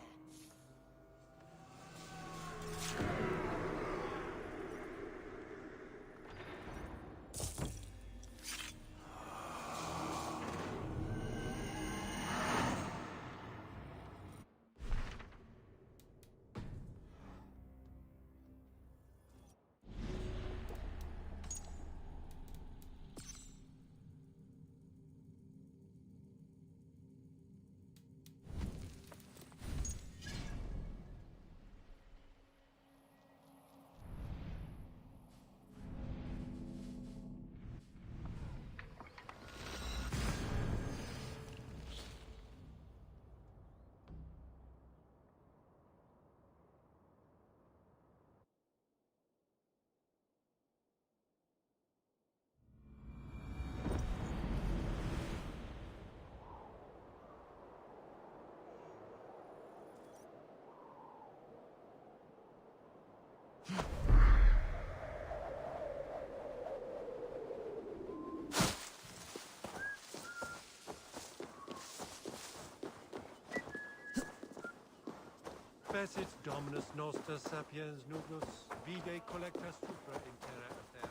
Fecit Dominus Noster Sapiens Nuglus, Vide Collecta Supra in Terra Affere.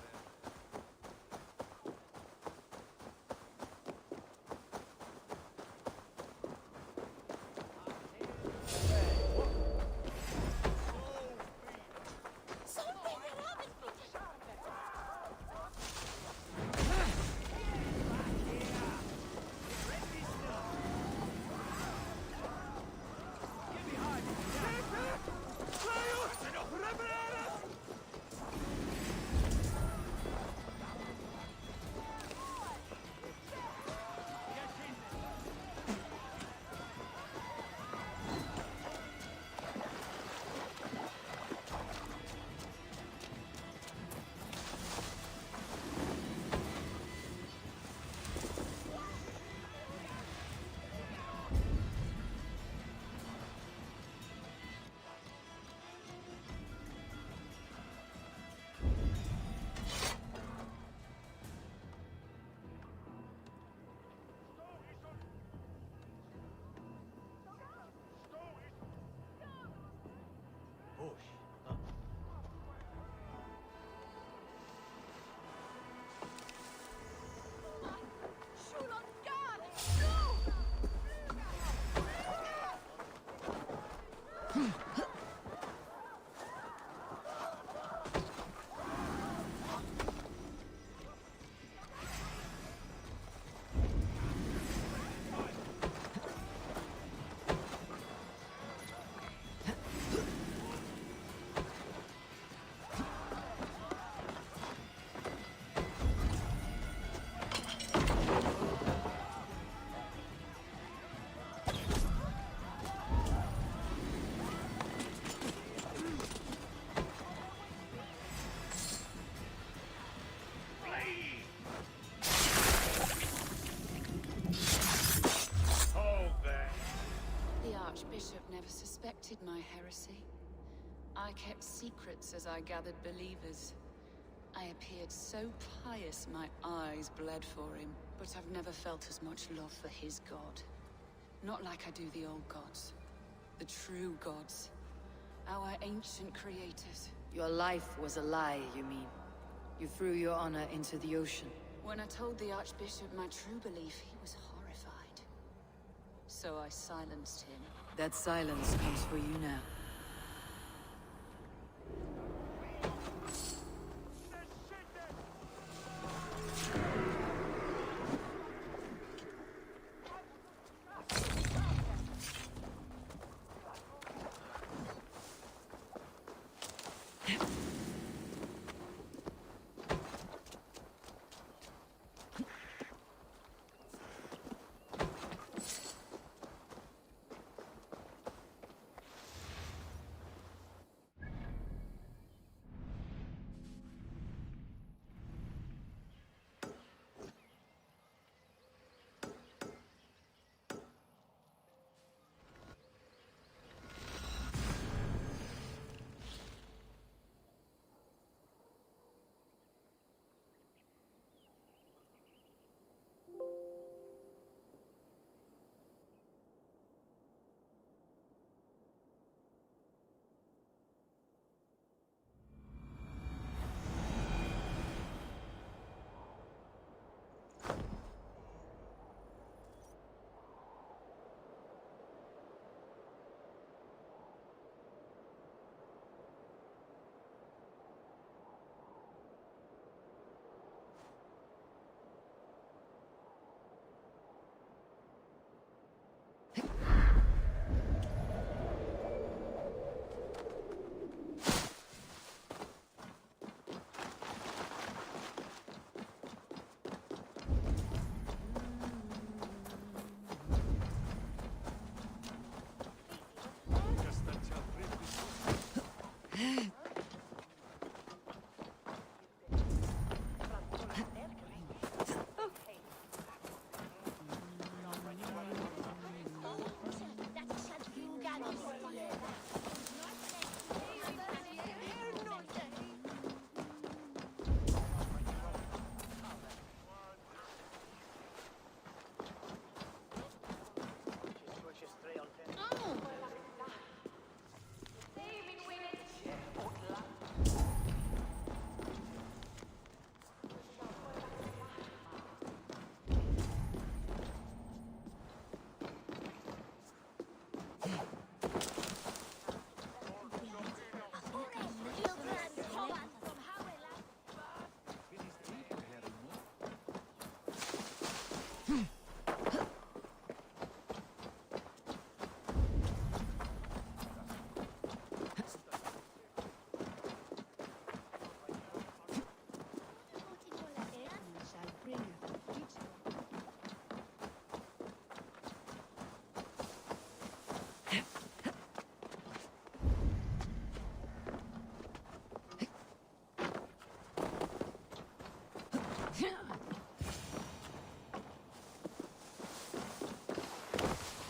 My heresy. I kept secrets as I gathered believers. I appeared so pious my eyes bled for him, but I've never felt as much love for his god. Not like I do the old gods. The true gods. Our ancient creators. Your life was a lie, you mean? You threw your honor into the ocean. When I told the Archbishop my true belief, he was horrified. So I silenced him. That silence comes for you now.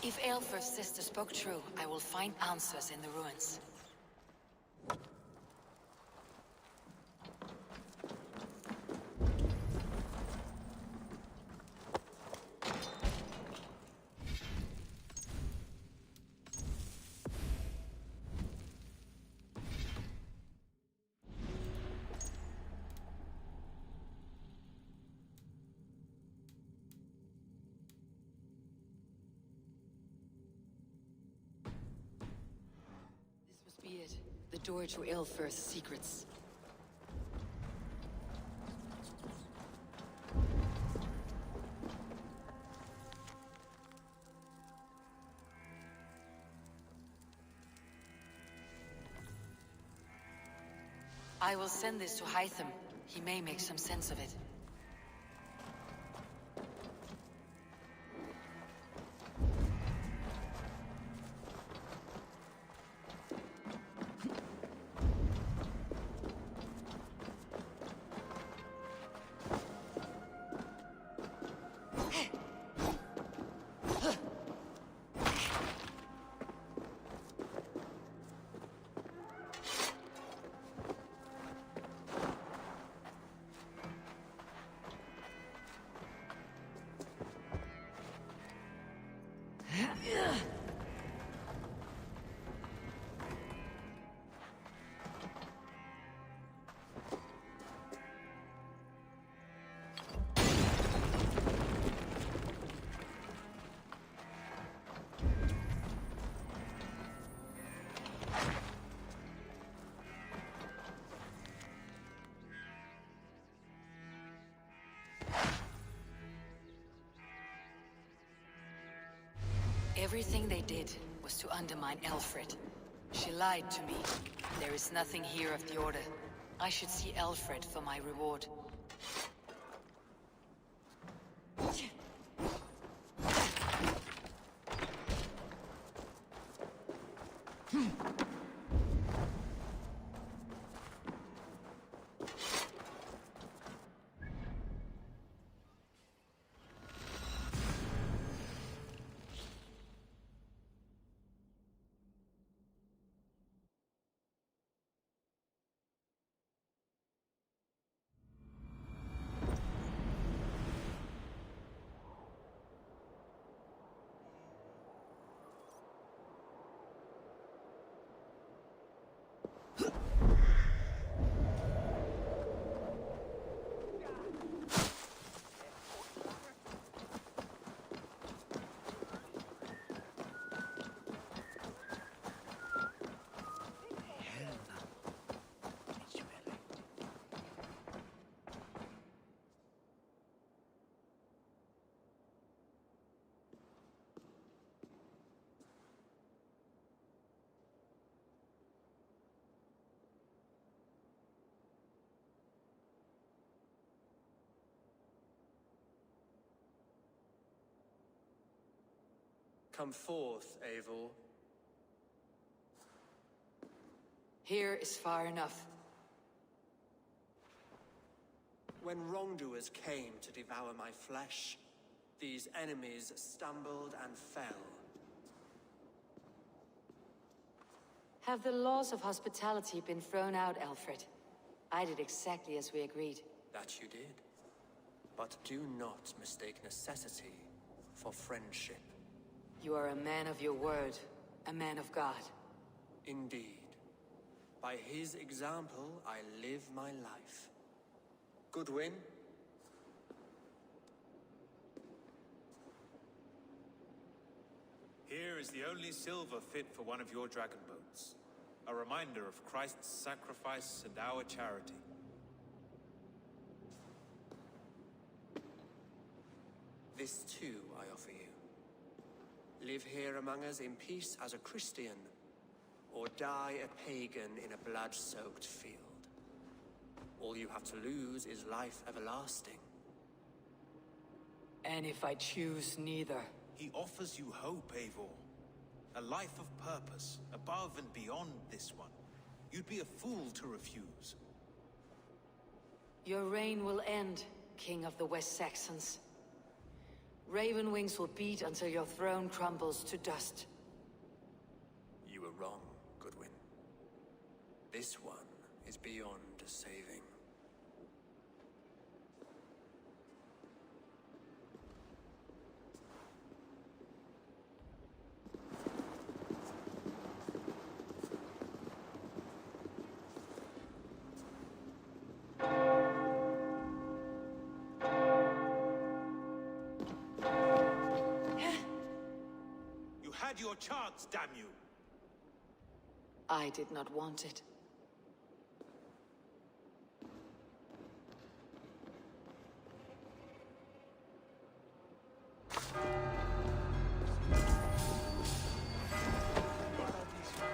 If Aelfir's sister spoke true, I will find answers in the ruins. Be it. The door to Aelfir's secrets. I will send this to Hytham. He may make some sense of it. Everything they did was to undermine Alfred. She lied to me. There is nothing here of the Order. I should see Alfred for my reward. Come forth, Eivor. Here is far enough. When wrongdoers came to devour my flesh, these enemies stumbled and fell. Have the laws of hospitality been thrown out, Alfred? I did exactly as we agreed. That you did. But do not mistake necessity for friendship. You are a man of your word, a man of God. Indeed. By his example, I live my life. Goodwin? Here is the only silver fit for one of your dragon boats. A reminder of Christ's sacrifice and our charity. This too I offer you. Live here among us in peace as a Christian, or die a pagan in a blood-soaked field. All you have to lose is life everlasting. And if I choose neither? He offers you hope, Eivor. A life of purpose, above and beyond this one. You'd be a fool to refuse. Your reign will end, King of the West Saxons. Raven wings will beat until your throne crumbles to dust. You were wrong, Goodwin. This one is beyond saving. Your chance, damn you! I did not want it.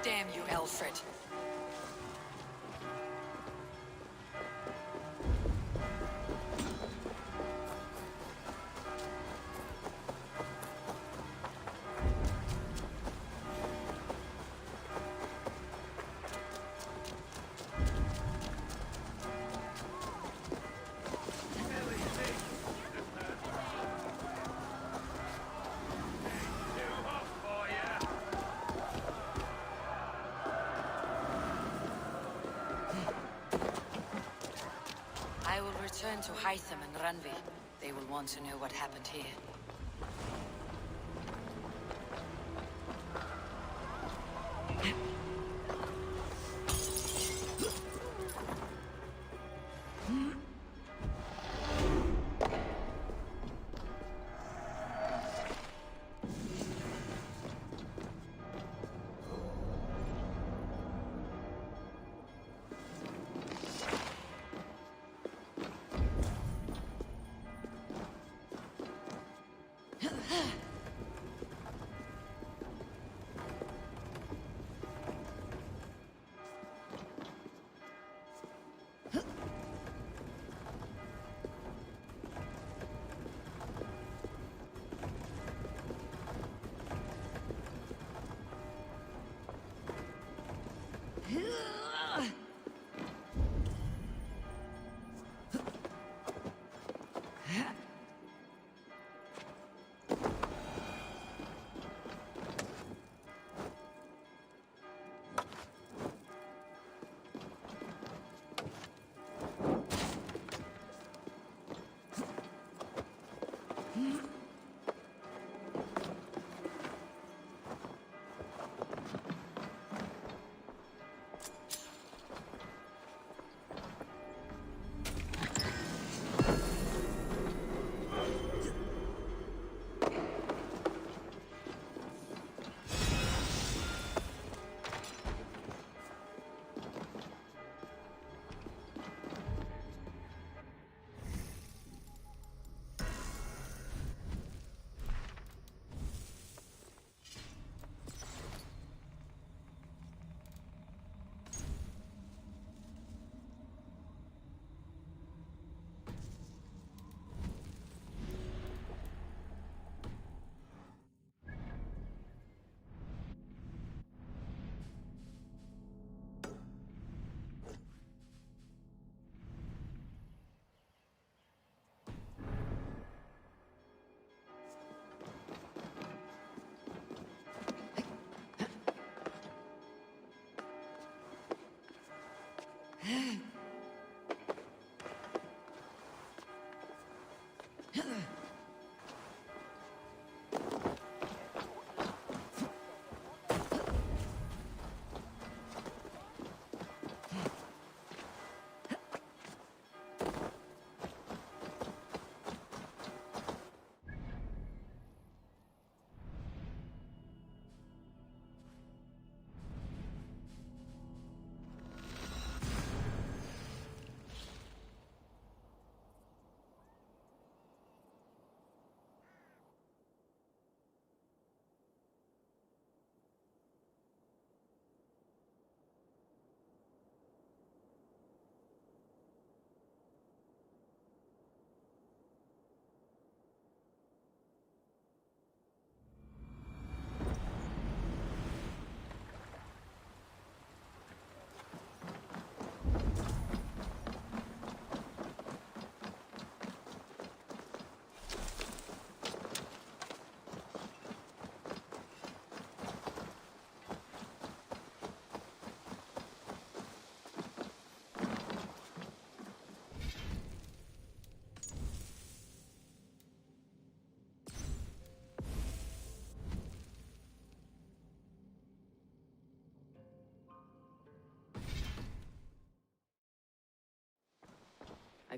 Damn you, Alfred. I will return to Hytham and Randvi. They will want to know what happened here.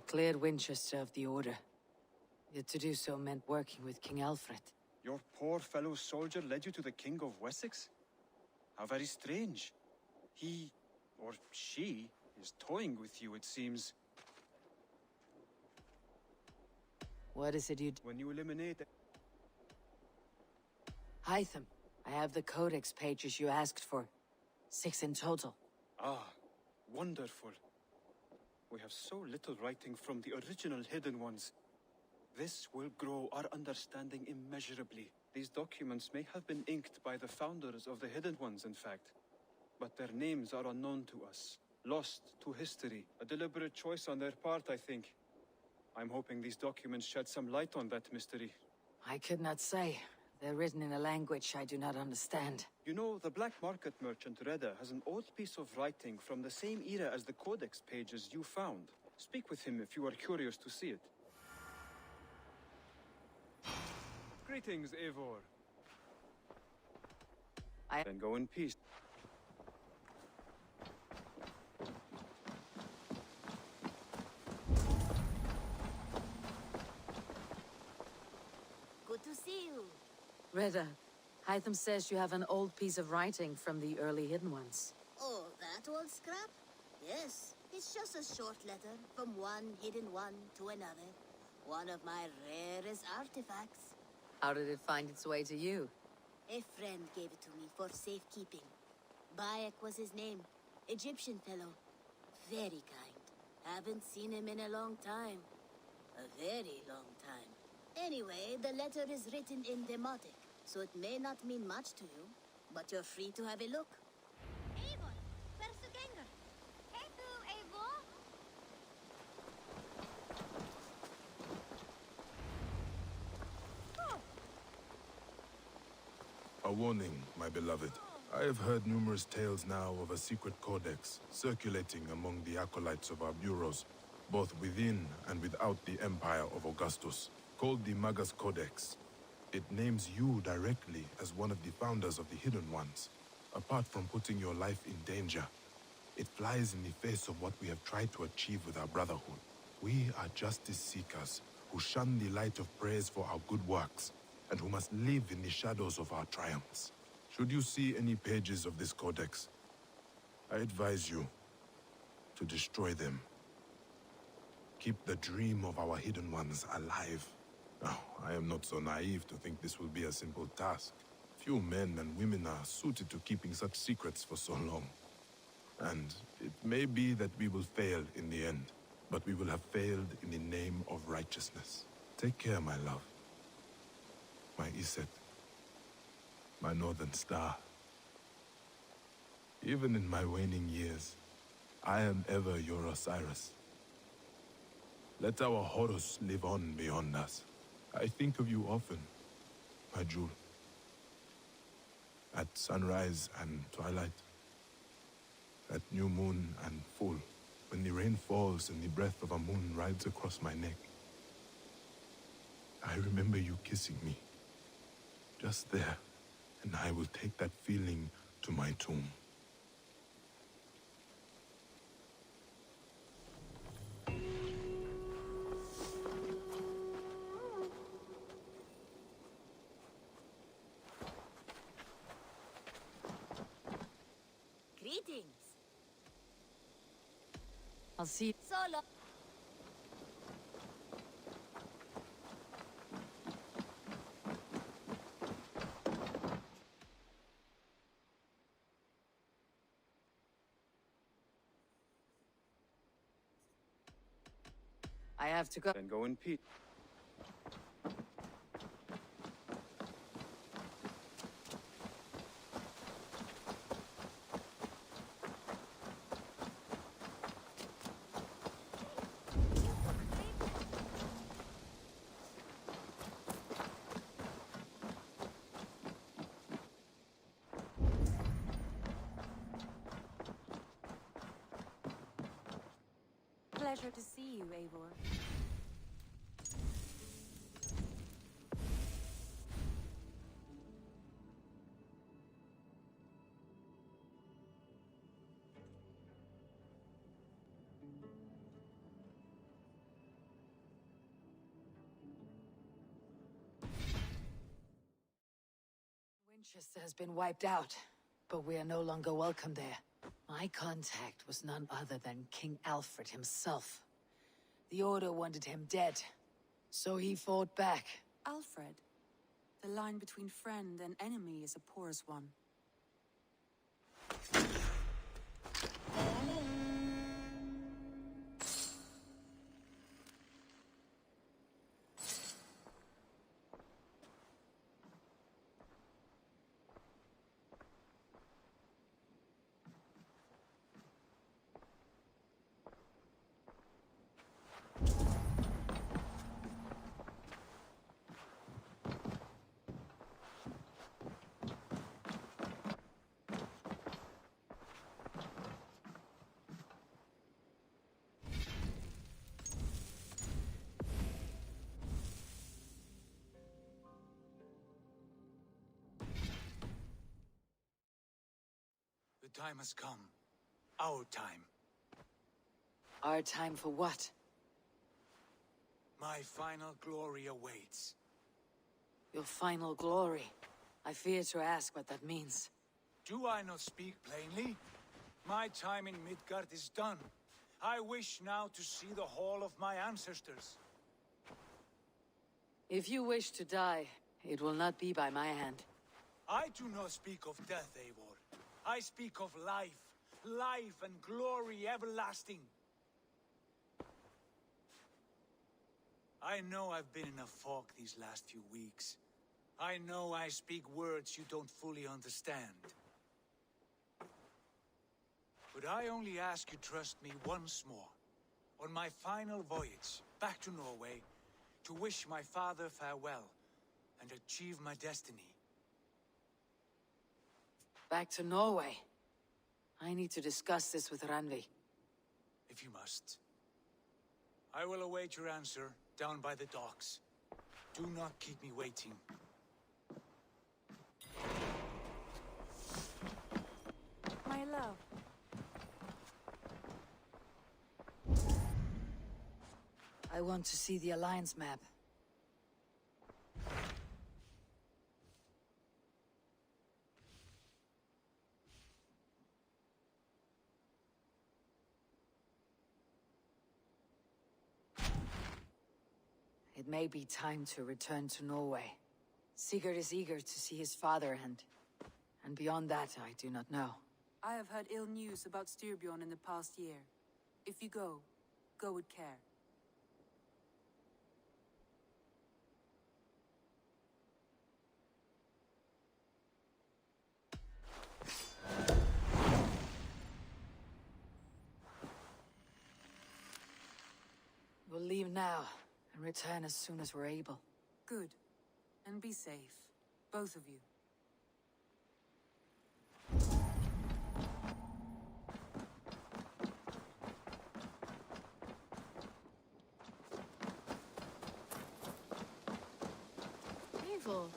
cleared Winchester of the Order. Yet to do so meant working with King Alfred. Your poor fellow soldier led you to the King of Wessex? How very strange. He, or she, is toying with you, it seems. What is it you do? When you eliminate... Hytham, I have the codex pages you asked for. 6 in total. Ah, wonderful. We have so little writing from the original Hidden Ones. This will grow our understanding immeasurably. These documents may have been inked by the founders of the Hidden Ones, in fact. But their names are unknown to us. Lost to history. A deliberate choice on their part, I think. I'm hoping these documents shed some light on that mystery. I could not say. They're written in a language I do not understand. You know, the black market merchant Reda has an old piece of writing from the same era as the codex pages you found. Speak with him if you are curious to see it. Greetings, Eivor. Then go in peace. Good to see you. Reda, Hytham says you have an old piece of writing from the early Hidden Ones. Oh, that old scrap? Yes. It's just a short letter from one Hidden One to another. One of my rarest artifacts. How did it find its way to you? A friend gave it to me for safekeeping. Bayek was his name. Egyptian fellow. Very kind. Haven't seen him in a long time. A very long time. Anyway, the letter is written in Demotic, so it may not mean much to you, but you're free to have a look. Eivor, where's the ganger? Hey, Eivor. A warning, my beloved. I have heard numerous tales now of a secret codex circulating among the acolytes of our bureaus, both within and without the Empire of Augustus, called the Magus Codex. It names you directly as one of the founders of the Hidden Ones. Apart from putting your life in danger, it flies in the face of what we have tried to achieve with our brotherhood. We are justice seekers who shun the light of praise for our good works, and who must live in the shadows of our triumphs. Should you see any pages of this codex, I advise you to destroy them. Keep the dream of our Hidden Ones alive. Now, I am not so naive to think this will be a simple task. Few men and women are suited to keeping such secrets for so long. And it may be that we will fail in the end, but we will have failed in the name of righteousness. Take care, my love. My Iset. My Northern Star. Even in my waning years, I am ever your Osiris. Let our Horus live on beyond us. I think of you often, my jewel. At sunrise and twilight. At new moon and full. When the rain falls and the breath of a moon rides across my neck. I remember you kissing me. Just there. And I will take that feeling to my tomb. Greetings. I'll see you. Solo. I have to go. Then go in peace. Pleasure to see you, Eivor. Winchester has been wiped out, but we are no longer welcome there. My contact was none other than King Alfred himself. The Order wanted him dead, so he fought back. Alfred? The line between friend and enemy is a porous one. The time has come. Our time. Our time for what? My final glory awaits. Your final glory? I fear to ask what that means. Do I not speak plainly? My time in Midgard is done. I wish now to see the hall of my ancestors. If you wish to die, it will not be by my hand. I do not speak of death, Eivor. I speak of life. Life and glory everlasting. I know I've been in a fog these last few weeks. I know I speak words you don't fully understand. But I only ask you trust me once more. On my final voyage back to Norway, to wish my father farewell and achieve my destiny. Back to Norway? I need to discuss this with Randvi. If you must. I will await your answer down by the docks. Do not keep me waiting. My love. I want to see the Alliance map. It may be time to return to Norway. Sigurd is eager to see his father, and beyond that, I do not know. I have heard ill news about Styrbjorn in the past year. If you go, go with care. We'll leave now, and return as soon as we're able. Good. And be safe. Both of you. Eivor,